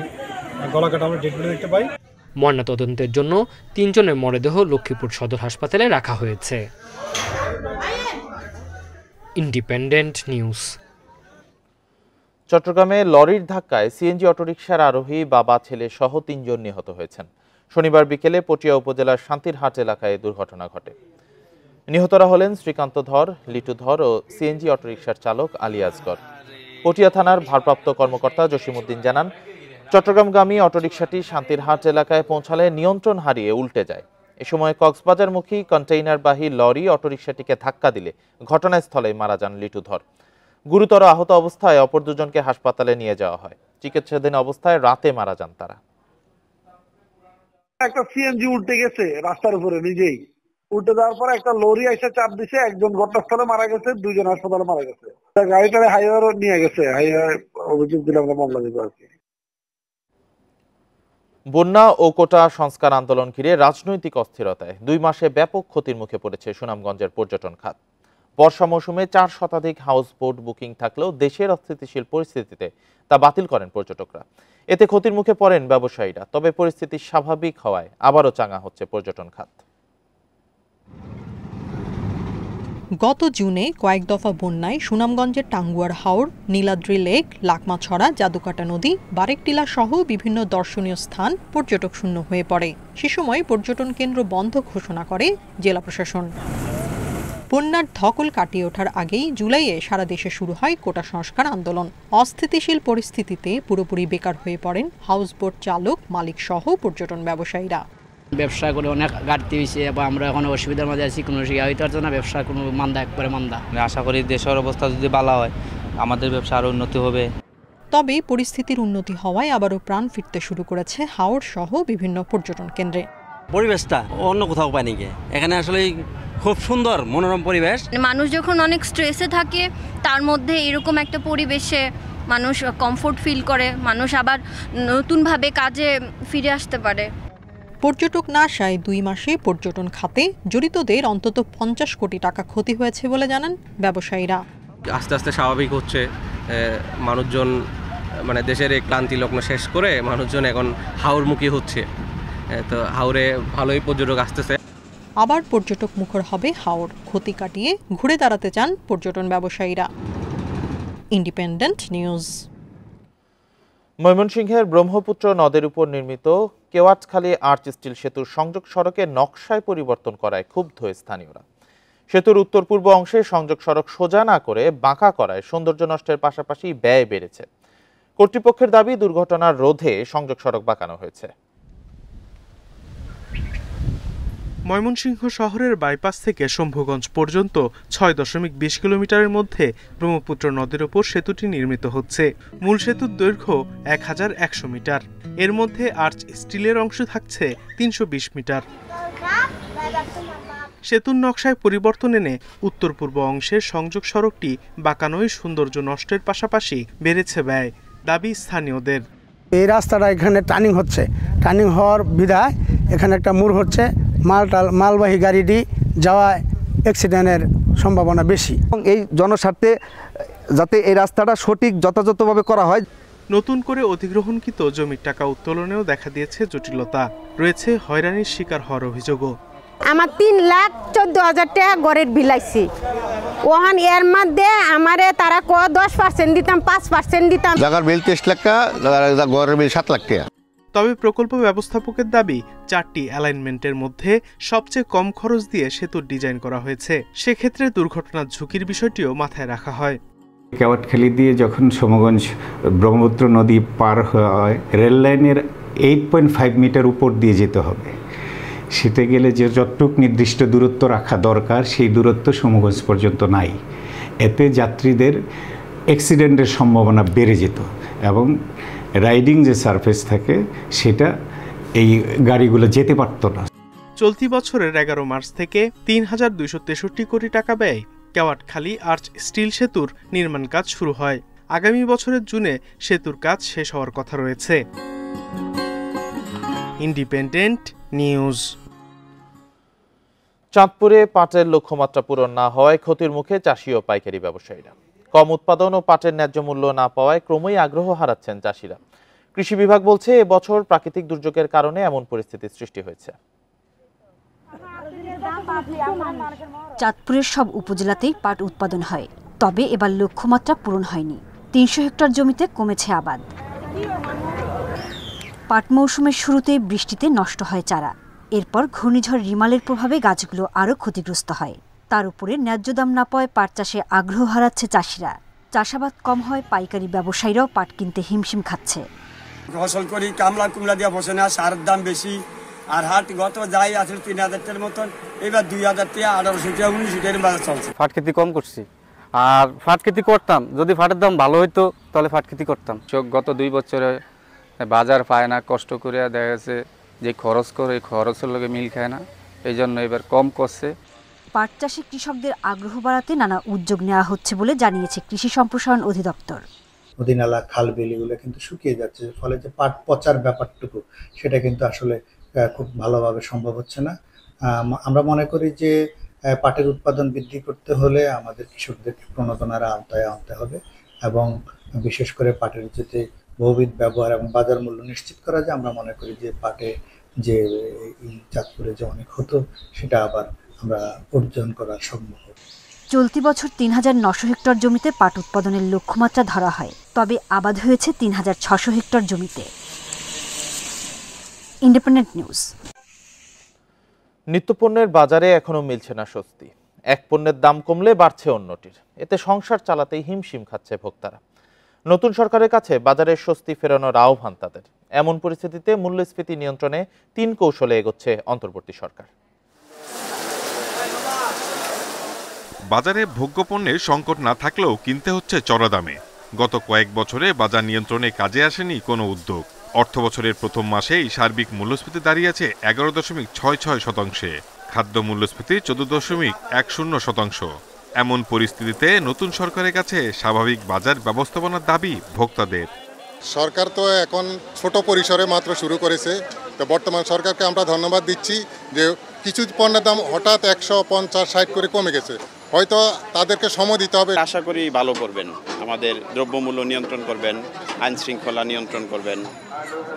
S22: গলা কাটা আমরা ডেড বডি দেখতে পাই।
S20: ময়নাতদন্তের জন্য 3 জনের মরদেহ লক্ষ্মীপুর সদর হাসপাতালে রাখা হয়েছে। Independent news.
S1: চট্টগ্রামে লরির ধাক্কায় সিএনজি অটোরিকশার আরোহী বাবা ছেলে সহ 3 জন নিহত হয়েছেন। শনিবার বিকেলে পটিয়া উপজেলার শান্তিরহাট এলাকায় দুর্ঘটনা ঘটে। নিহতরা হলেন শ্রীকান্ত ধর, লিটু ধর ও সিএনজি অটোরিকশার চালক আলী আসগর। পটিয়া থানার ভারপ্রাপ্ত কর্মকর্তা জসিমউদ্দিন জানান, চট্টগ্রামগামী অটোরিকশাটি শান্তিরহাট এলাকায় পৌঁছালে নিয়ন্ত্রণ হারিয়ে উল্টে যায়। এ সময় কক্সবাজারমুখী কন্টেইনারবাহী লরি অটোরিকশাটিকে ধাক্কা দিলে ঘটনাস্থলে মারা যান লিটু ধর। গুরুতর আহত অবস্থায় অপর দুজনকে হাসপাতালে নিয়ে যাওয়া হয়। চিকিৎসাধীন অবস্থায় রাতে মারা যান তারা।
S3: একটা সিএনজি উল্টে গেছে রাস্তার উপরে, নিজেই উল্টে যাওয়ার পর একটা লরি এসে চাপ দিছে, একজন ঘটনাস্থলে মারা গেছে, 2 জন হাসপাতালে মারা গেছে। গাড়িটা হাইওয়ে নিয়ে গেছে, হাইওয়ে অভিযোগ দিলে আমরা মামলা দিব আর কি।
S1: বন্যা ও কোটা সংস্কার আন্দোলন ঘিরে রাজনৈতিক অস্থিরতায় 2 মাসে ব্যাপক ক্ষতির মুখে পড়েছে সুনামগঞ্জের পর্যটন খাত। বর্ষা মৌসুমে 4 শতাধিক হাউস বোট বুকিং থাকলেও দেশের অস্থিতিশীল পরিস্থিতিতে তা বাতিল করেন পর্যটকরা। এতে ক্ষতির মুখে পড়েন ব্যবসায়ীরা। তবে পরিস্থিতি স্বাভাবিক হওয়ায় আবারও চাঙা হচ্ছে পর্যটন খাত।
S4: গত জুনে কয়েক দফা বন্যায় সুনামগঞ্জের টাঙ্গুয়ার হাওর, নীলাদ্রি লেক, লাকমাছড়া, জাদুকাটা নদী, বারেকটিলা সহ বিভিন্ন দর্শনীয় স্থান পর্যটক শূন্য হয়ে পড়ে। সে সময় পর্যটন কেন্দ্র বন্ধ ঘোষণা করে জেলা প্রশাসন। বন্যার ধকল কাটিয়ে ওঠার আগেই জুলাইয়ে সারা দেশে শুরু হয় কোটা সংস্কার আন্দোলন। অস্থিতিশীল পরিস্থিতিতে পুরোপুরি বেকার হয়ে পড়েন হাউসবোট চালক, মালিক সহ পর্যটন ব্যবসায়ীরা।
S23: ব্যবসা করে অনেক ঘাটতি হয়েছে এবং আমরা এখন অসুবিধার মধ্যে আছি, কোনো শিখা হইতে পারছে না, ব্যবসা কোনো মান্দা, একবারে মান্দা।
S24: আশা করি দেশের অবস্থা যদি ভালো হয় আমাদের ব্যবসা আরও উন্নতি হবে।
S4: তবে পরিস্থিতির উন্নতি হওয়ায় আবারও প্রাণ ফিরতে শুরু করেছে হাওর সহ বিভিন্ন পর্যটন কেন্দ্রে।
S25: পরিবেশটা অন্য কোথাও পায়নি, এখানে আসলে খুব সুন্দর মনোরম পরিবেশ।
S26: মানুষ যখন অনেক স্ট্রেসে থাকে তার মধ্যে এরকম একটা পরিবেশে মানুষ কমফোর্ট ফিল করে, মানুষ আবার নতুনভাবে কাজে ফিরে আসতে পারে।
S4: পর্যটক না আসায় 2 মাসে পর্যটন খাতে জড়িতদের অন্তত 50 কোটি টাকা ক্ষতি হয়েছে বলে জানান ব্যবসায়ীরা।
S27: আস্তে আস্তে স্বাভাবিক হচ্ছে, মানুষজন মানে দেশের এই ক্লান্তি লগ্ন শেষ করে মানুষজন এখন হাওরমুখী হচ্ছে, তো হাওরে ভালোই পর্যটক আসতেছে।
S4: আবার পর্যটক মুখর হবে হাওর। ক্ষতি কাটিয়ে ঘুরে দাঁড়াতে চান পর্যটন ব্যবসায়ীরা। Independent news.
S1: ময়মনসিংহের ব্রহ্মপুত্র নদের উপর নির্মিত কেওয়াটখালী আর্চ স্টিল সেতুর সংযোগ সড়কের নকশায় পরিবর্তন করায় ক্ষুব্ধ স্থানীয়রা। সেতুর উত্তর পূর্ব অংশে সংযোগ সড়ক সোজা না করে বাঁকা করায় সৌন্দর্য নষ্টের পাশাপাশি ব্যয় বেড়েছে। কর্তৃপক্ষের দাবি, দুর্ঘটনার রোধে সংযোগ সড়ক বাঁকানো হয়েছে।
S28: ময়মনসিংহ শহরের বাইপাস থেকে শম্ভুগঞ্জ পর্যন্ত 6.20 কিলোমিটারের মধ্যে ব্রহ্মপুত্র নদের ওপর সেতুটি নির্মিত হচ্ছে। মূল সেতুর দৈর্ঘ্য 1100 মিটার। এর মধ্যে আর্চ স্টিলের অংশ থাকছে 320 মিটার। সেতুর নকশায় পরিবর্তন এনে উত্তর পূর্ব অংশের সংযোগ সড়কটি বাঁকানোয় সৌন্দর্য নষ্টের পাশাপাশি বেড়েছে ব্যয়, দাবি স্থানীয়দের।
S29: এই রাস্তাটা এখানে টার্নিং হচ্ছে, টার্নিং হওয়ার বিধায় এখানে একটা মোড় হচ্ছে, মালবাহী গাড়িটি যাওয়ায় অ্যাক্সিডেন্টের সম্ভাবনা বেশি।
S30: এই জনস্বার্থে যাতে এই রাস্তাটা সঠিক যথাযথভাবে করা হয়।
S28: নতুন করে অধিগ্রহণকৃত জমির টাকা উত্তোলনেও দেখা দিয়েছে জটিলতা, রয়েছে হয়রানির শিকার হওয়ার অভিযোগও।
S31: আমার 3,14,000 টাকা গড়ের বিলাইছি, ওহান এর মধ্যে আমারে তারা 10% দিতাম, 5% দিতাম।
S32: জায়গার বিল 30 লাখ টাকা, গড়ের বিল 7 লাখ টাকা।
S28: তবে প্রকল্প ব্যবস্থাপকের দাবি, 4টি অ্যালাইনমেন্টের মধ্যে সবচেয়ে কম খরচ দিয়ে সেতুর ডিজাইন করা হয়েছে। সেক্ষেত্রে দুর্ঘটনার ঝুঁকির বিষয়টিও মাথায় রাখা হয়।
S33: কেওয়াটখালী দিয়ে যখন সমগঞ্জ ব্রহ্মপুত্র নদী পার হয়, রেল লাইনের 8.5 মিটার উপর দিয়ে যেতে হবে। সেতে গেলে যে যতটুক নির্দিষ্ট দূরত্ব রাখা দরকার সেই দূরত্ব সমগঞ্জ পর্যন্ত নাই। এতে যাত্রীদের অ্যাক্সিডেন্টের সম্ভাবনা বেড়ে যেত এবং রাইডিং যে সারফেস থাকে সেটা এই গাড়িগুলো যেতে পারত না।
S28: চলতি বছরের 11 মার্চ থেকে 3,263 কোটি টাকা ব্যয় কেওয়াটখালী আর্চ স্টিল সেতুর নির্মাণ কাজ শুরু হয়। আগামী বছরের জুনে সেতুর কাজ শেষ হওয়ার কথা রয়েছে। Independent news.
S1: চাঁদপুরে পাটের লক্ষ্যমাত্রা পূরণ না হওয়ায় ক্ষতির মুখে চাষি ও পাইকারি ব্যবসায়ীরা। কম উৎপাদন ও পাটের ন্যায্য মূল্য না পাওয়ায় ক্রমেই আগ্রহ হারাচ্ছেন চাষিরা। কৃষি বিভাগ বলছে এবছর প্রাকৃতিক দুর্যোগের কারণে এমন পরিস্থিতির সৃষ্টি হয়েছে।
S2: চাঁদপুরের সব উপজেলাতেই পাট উৎপাদন হয়, তবে এবার লক্ষ্যমাত্রা পূরণ হয়নি। ৩০০ হেক্টর জমিতে কমেছে আবাদ। পাট মৌসুমের শুরুতেই বৃষ্টিতে নষ্ট হয় চারা, এরপর ঘূর্ণিঝড় রিমালের প্রভাবে গাছগুলো আরও ক্ষতিগ্রস্ত হয়। তার উপরে ন্যায্য দাম না পাওয়ায় পাট চাষে আগ্রহ হারাচ্ছে চাষিরা। চাষাবাদ কম হয়, পাইকারি ব্যবসায়ীরাও পাট কিনতে হিমশিম খাচ্ছে।
S5: ফসল করি কামলা কুমলা দিয়ে বসে না, সারের দাম বেশি, আর হাট গত যাই আসলে ৩,০০০ টাকার মতন, এবার ২,০০০ টাকা, ১৮০০ টাকা, ১৯০০ টাকার বাজার চলছে।
S6: পাট খেতি কম করছি, আর পাট খেতি করতাম যদি পাটের দাম ভালো হইতো তাহলে পাট খেতি করতাম।
S7: গত 2 বছরে বাজার পায় না, কষ্ট করে দেখা গেছে যে খরচ করে খরচের লগে মিল খায় না, এই জন্য এবার কম করছে।
S2: পাট চাষে কৃষকদের আগ্রহ বাড়াতে নানা উদ্যোগ নেওয়া হচ্ছে বলে জানিয়েছে কৃষি সম্প্রসারণ অধিদপ্তর।
S8: নদী নালা খাল বিলগুলো কিন্তু শুকিয়ে যাচ্ছে, ফলে যে পাট পচার ব্যাপারটুকু সেটা কিন্তু আসলে খুব ভালোভাবে সম্ভব হচ্ছে না। আমরা মনে করি যে পাটের উৎপাদন বৃদ্ধি করতে হলে আমাদের কৃষকদের প্রণোদনার আওতায় আনতে হবে এবং বিশেষ করে পাটের যদি বহুবিধ ব্যবহার এবং বাজার মূল্য নিশ্চিত করা যায়, আমরা মনে করি যে পাটে যে চাঁদপুরে যে অনেক হতো সেটা আবার আমরা অর্জন করা সম্ভব।
S2: চলতি বছর ৩৯০০ হেক্টর জমিতে পাট উৎপাদনের লক্ষ্যমাত্রা ধরা হয়, তবে আবাদ হয়েছে ৩৬০০ হেক্টর জমিতে। Independent news.
S1: নিত্যপণ্যের বাজারে এখনো মিলছে না স্বস্তি। এক পণ্যের দাম কমলে বাড়ছে অন্যটির, এতে সংসার চালাতেই হিমশিম খাচ্ছে ভোক্তারা। নতুন সরকারের কাছে বাজারের স্বস্তি ফেরানোর আহ্বান তাদের। এমন পরিস্থিতিতে মূল্যস্ফীতি নিয়ন্ত্রণে ৩ কৌশলে এগোচ্ছে অন্তর্বর্তী সরকার।
S9: বাজারে ভোগ্যপণ্যের সংকট না থাকলেও কিনতে হচ্ছে চড়া দামে। গত কয়েক বছরে বাজার নিয়ন্ত্রণে কাজে আসেনি কোনো উদ্যোগ। অর্থবছরের প্রথম মাসেই সার্বিক মূল্যস্ফীতি দাঁড়িয়েছে ১১.৬৬%। খাদ্য মূল্যস্ফীতি ১৪.১০%। এমন পরিস্থিতিতে নতুন সরকারের কাছে স্বাভাবিক বাজার ব্যবস্থাপনার দাবি ভোক্তাদের।
S10: সরকার তো এখন ছোট পরিসরে মাত্র শুরু করেছে, তো বর্তমান সরকারকে আমরা ধন্যবাদ দিচ্ছি যে কিছু পণ্যের দাম হঠাৎ ১৫০-৬০ করে কমে গেছে, হয়তো তাদেরকে সময় দিতে হবে।
S11: আশা করি ভালো করবেন, আমাদের দ্রব্যমূল্য নিয়ন্ত্রণ করবেন, আইন শৃঙ্খলা নিয়ন্ত্রণ করবেন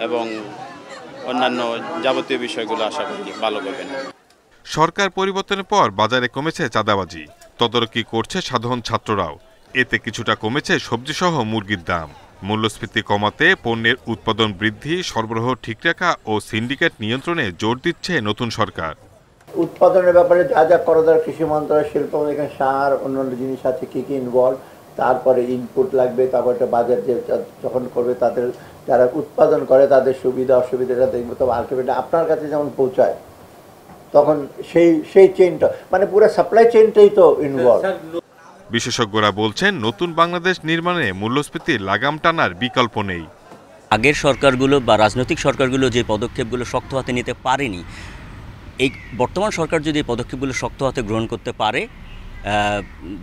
S11: এবং অন্যান্য যাবতীয় বিষয়গুলো আশা করি ভালো করবেন।
S9: সরকার পরিবর্তনের পর বাজারে কমেছে চাঁদাবাজি, তদারকি করছে সাধারণ ছাত্ররাও। এতে কিছুটা কমেছে সবজিসহ মুরগির দাম। মূল্যস্ফীতি কমাতে পণ্যের উৎপাদন বৃদ্ধি, সরবরাহ ঠিক রাখা ও সিন্ডিকেট নিয়ন্ত্রণে জোর দিচ্ছে নতুন সরকার।
S12: উৎপাদনের ব্যাপারে যা যা করা দরকার, কৃষি মন্ত্রণালয়, শিল্প, এখানে সার, অন্যান্য জিনিস আছে কি কি ইনভলভ, তারপরে ইনপুট লাগবে, তারপর একটা বাজার যে যখন করবে তাদের যারা উৎপাদন করে তাদের সুবিধা অসুবিধাটা দেখবে। তবে আলটিমেটলি আপনার কাছে যেমন পৌঁছায় তখন সেই চেইনটা মানে পুরো সাপ্লাই চেইনটাই তো ইনভলভ।
S9: বিশেষজ্ঞরা বলছেন নতুন বাংলাদেশ নির্মাণে মূল্যস্ফীতির লাগাম টানার বিকল্প নেই।
S13: আগের সরকারগুলো বা রাজনৈতিক সরকারগুলো যে পদক্ষেপগুলো শক্ত হাতে নিতে পারেনি, এই বর্তমান সরকার যদি এই পদক্ষেপগুলো শক্ত হাতে গ্রহণ করতে পারে,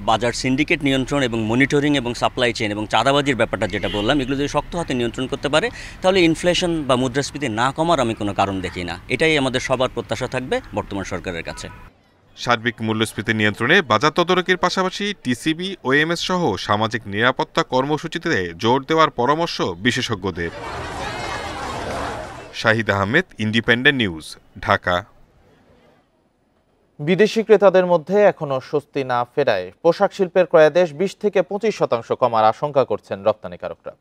S13: বাজার সিন্ডিকেট নিয়ন্ত্রণ এবং মনিটরিং এবং সাপ্লাই চেইন এবং চাঁদাবাজির ব্যাপারটা যেটা বললাম, এগুলো যদি শক্ত হাতে নিয়ন্ত্রণ করতে পারে তাহলে ইনফ্লেশন বা মুদ্রাস্ফীতি না কমার আমি কোনো কারণ দেখি না। এটাই আমাদের সবার প্রত্যাশা থাকবে বর্তমান সরকারের কাছে।
S9: সার্বিক মূল্যস্ফীতি নিয়ন্ত্রণে বাজার তদারকির পাশাপাশি টিসিবি, ওএমএস সহ সামাজিক নিরাপত্তা কর্মসূচিতে জোর দেওয়ার পরামর্শ বিশেষজ্ঞদের। Shahid Ahmed, independent news, Dhaka.
S1: বিদেশি ক্রেতাদের মধ্যে এখনো স্বস্তি না ফেরায় পোশাক শিল্পের ক্রয়াদেশ ২০ থেকে ২৫% কমার আশঙ্কা করছেন রপ্তানিকারকরা।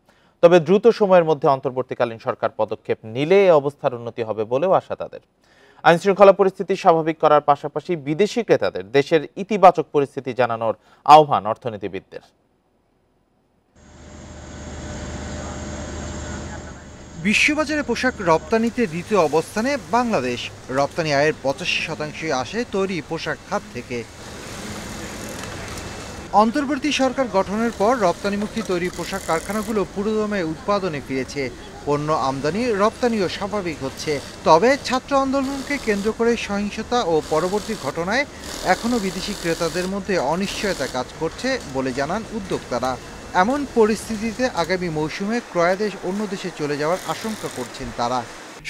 S1: তবে দ্রুত সময়ের মধ্যে অন্তর্বর্তীকালীন সরকার পদক্ষেপ নিলে এ অবস্থার উন্নতি হবে বলেও আশা তাদের। আইনশৃঙ্খলা পরিস্থিতি স্বাভাবিক করার পাশাপাশি বিদেশি ক্রেতাদের দেশের ইতিবাচক পরিস্থিতি জানানোর আহ্বান অর্থনীতিবিদদের।
S14: বিশ্ববাজারে পোশাক রপ্তানিতে দ্বিতীয় অবস্থানে বাংলাদেশ। রপ্তানি আয়ের ৮৫% আসে তৈরি পোশাক খাত থেকে। অন্তর্বর্তী সরকার গঠনের পর রপ্তানিমুখী তৈরি পোশাক কারখানাগুলো পুরোদমে উৎপাদনে ফিরেছে। পণ্য আমদানি রপ্তানিও স্বাভাবিক হচ্ছে। তবে ছাত্র আন্দোলনকে কেন্দ্র করে সহিংসতা ও পরবর্তী ঘটনায় এখনও বিদেশি ক্রেতাদের মধ্যে অনিশ্চয়তা কাজ করছে বলে জানান উদ্যোক্তারা। এমন পরিস্থিতিতে আগামী মৌসুমে ক্রয়াদেশ অন্য দেশে চলে যাওয়ার আশঙ্কা করছেন তারা।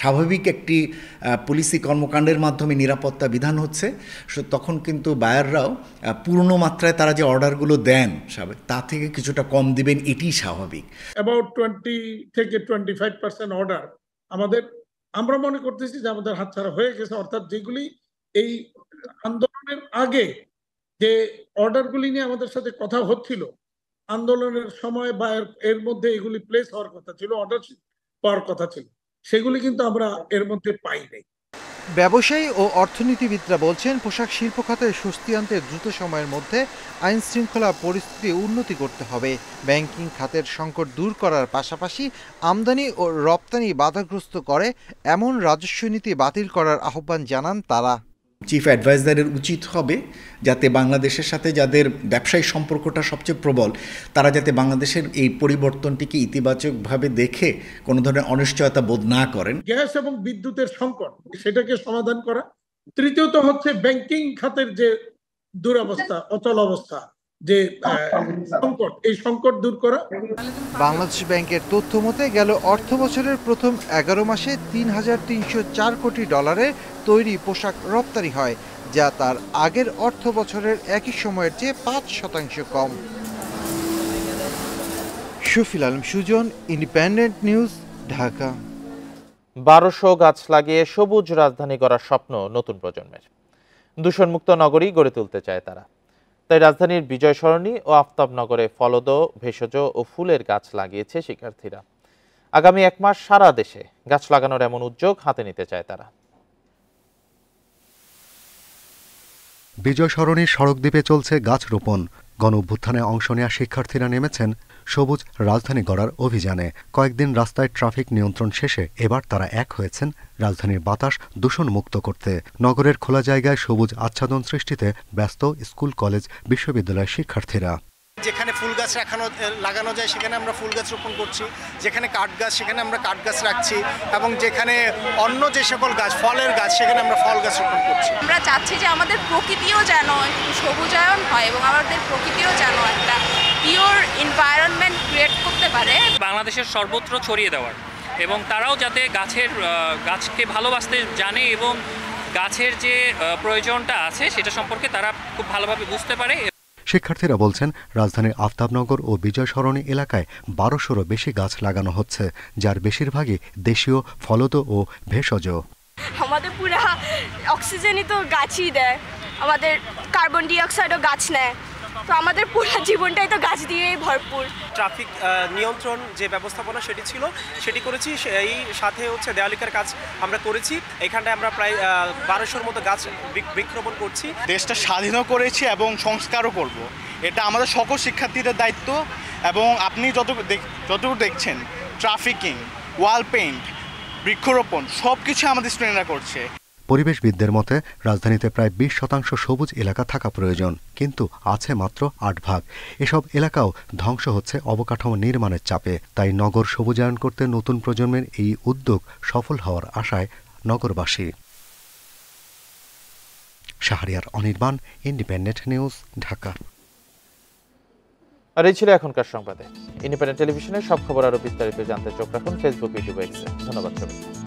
S3: স্বাভাবিক একটি পুলিশি কর্মকাণ্ডের মাধ্যমে নিরাপত্তা বিধান হচ্ছে, তখন কিন্তু বায়াররাও পূর্ণ মাত্রায় তারা যে অর্ডারগুলো দেন তা থেকে কিছুটা কম দিবেন, এটি স্বাভাবিক।
S15: অ্যাবাউট 20 থেকে 25% অর্ডার আমরা মনে করতেছি যে আমাদের হাতছাড়া হয়ে গেছে, অর্থাৎ যেগুলি এই আন্দোলনের আগে যে অর্ডারগুলি নিয়ে আমাদের সাথে কথা হচ্ছিল আন্দোলনের সময় বা এর মধ্যে এগুলি প্লেস হওয়ার কথা ছিল, অর্ডার পাওয়ার কথা ছিল, সেগুলি কিন্তু আমরা এর মধ্যে পাই নাই।
S14: ব্যবসায়ী ও অর্থনীতিবিদরা বলছেন পোশাক শিল্প খাতে স্বস্তি আনতে দ্রুত সময়ের মধ্যে আইন শৃঙ্খলা পরিস্থিতি উন্নতি করতে হবে। ব্যাংকিং খাতের সংকট দূর করার পাশাপাশি আমদানি ও রপ্তানি বাধাগ্রস্ত করে এমন রাজস্ব নীতি বাতিল করার আহ্বান জানান তারা।
S3: চিফ অ্যাডভাইজারের উচিত হবে যাতে বাংলাদেশের সাথে যাদের ব্যবসায়িক সম্পর্কটা সবচেয়ে প্রবল তারা যাতে বাংলাদেশের এই পরিবর্তনটিকে ইতিবাচকভাবে দেখে কোনো ধরনের অনিশ্চয়তা বোধ না করেন।
S15: গ্যাস এবং বিদ্যুতের সংকট সেটাকে সমাধান করা। তৃতীয়ত হচ্ছে ব্যাংকিং খাতের যে দুরবস্থা, অচল অবস্থা, যে সংকট, এই সংকট দূর করা।
S14: বাংলাদেশ ব্যাংকের তথ্য মতে গেল অর্থ বছরের প্রথম 11 মাসে 3,304 কোটি ডলারের তৈরি পোশাক রপ্তানি হয়, যা তার আগের অর্থ বছরের একই সময়ের চেয়ে 5% কম। Shafil Alam Sujan, independent news, Dhaka.
S1: 1200 গাছ লাগিয়ে সবুজ রাজধানী গড়ার স্বপ্ন নতুন প্রজন্মের। দূষণমুক্ত নগরী গড়ে তুলতে চায় তারা। তাই রাজধানীর বিজয় সরণি ও আফতাবনগরে ফলদ, ভেষজ ও ফুলের গাছ লাগিয়েছে শিক্ষার্থীরা। আগামী 1 মাস সারা দেশে গাছ লাগানোর এমন উদ্যোগ হাতে নিতে চায় তারা।
S16: বিজয় সরণির সড়ক দ্বীপে চলছে গাছ রোপণ। গণঅভ্যুত্থানে অংশ নেওয়া শিক্ষার্থীরা নেমেছেন সবুজ রাজধানী গড়ার অভিযানে। কয়েকদিন রাস্তায় ট্রাফিক নিয়ন্ত্রণ শেষে এবার তারা এক হয়েছেন রাজধানীর বাতাস দূষণমুক্ত করতে। নগরের খোলা জায়গায় সবুজ আচ্ছাদন সৃষ্টিতে ব্যস্ত স্কুল, কলেজ, বিশ্ববিদ্যালয়ের শিক্ষার্থীরা।
S17: যেখানে ফুল গাছ লাগানো যায় সেখানে আমরা ফুল গাছ রোপণ করছি, যেখানে কাঠ গাছ সেখানে আমরা কাঠ গাছ রাখছি, এবং যেখানে অন্য যে সকল গাছ, ফলের গাছ, সেখানে আমরা ফল গাছ রোপণ করছি।
S18: আমরা চাচ্ছি যে আমাদের প্রকৃতিও যেন একটু সবুজায়ন হয় এবং আমাদের প্রকৃতিও যেন একটা পিওর এনভায়রনমেন্ট ক্রিয়েট করতে পারে।
S19: বাংলাদেশের সর্বত্র ছড়িয়ে দেওয়ার, এবং তারাও যাতে গাছকে ভালোবাসতে জানে এবং গাছের যে প্রয়োজনটা আছে সেটা সম্পর্কে তারা খুব ভালোভাবে বুঝতে পারে।
S16: শিক্ষার্থীরা বলছেন রাজধানীর আফতাবনগর ও বিজয় সরণি এলাকায় 1200-রও বেশি গাছ লাগানো হচ্ছে, যার বেশিরভাগই দেশীয় ফলদ ও ভেষজ।
S20: আমাদের পুরা অক্সিজেনই তো গাছই দেয়, আমাদের কার্বন ডাই অক্সাইডও গাছ নেয়, তো আমাদের পুরো জীবনটাই তো গাছ দিয়েই ভরপুর।
S21: ট্রাফিক নিয়ন্ত্রণ যে ব্যবস্থাপনা সেটি করেছি, সেই সাথে হচ্ছে দেওয়ালিকার কাজ আমরা করেছি। এখানটায় আমরা প্রায় 1200-র মতো গাছ বৃক্ষরোপণ করছি।
S22: দেশটা স্বাধীনও করেছি এবং সংস্কারও করব, এটা আমাদের সকল শিক্ষার্থীদের দায়িত্ব। এবং আপনি যতটুকু দেখছেন ট্রাফিকিং, ওয়াল পেইন্ট, বৃক্ষরোপণ সব কিছু আমাদের স্টুডেন্টরা করছে।
S16: পরিবেশবিদদের মতে রাজধানীতে প্রায় 20% সবুজ এলাকা থাকা প্রয়োজন, কিন্তু আছে মাত্র 8 ভাগ। এসব এলাকাও ধ্বংস হচ্ছে অবকাঠামো নির্মাণের চাপে। তাই নগর সবুজায়ন করতে নতুন প্রজন্মের এই উদ্যোগ সফল হওয়ার আশায় নগরবাসী। Shahriar Anirban, independent news, Dhaka.
S1: আর এই ছিল এখনকার সংবাদে। ইন্ডিপেন্ডেন্ট টেলিভিশনের সব খবর আরো বিস্তারিত জানতে চোখ রাখুন ফেসবুক, ইউটিউব, এক্সে। ধন্যবাদ সবাইকে।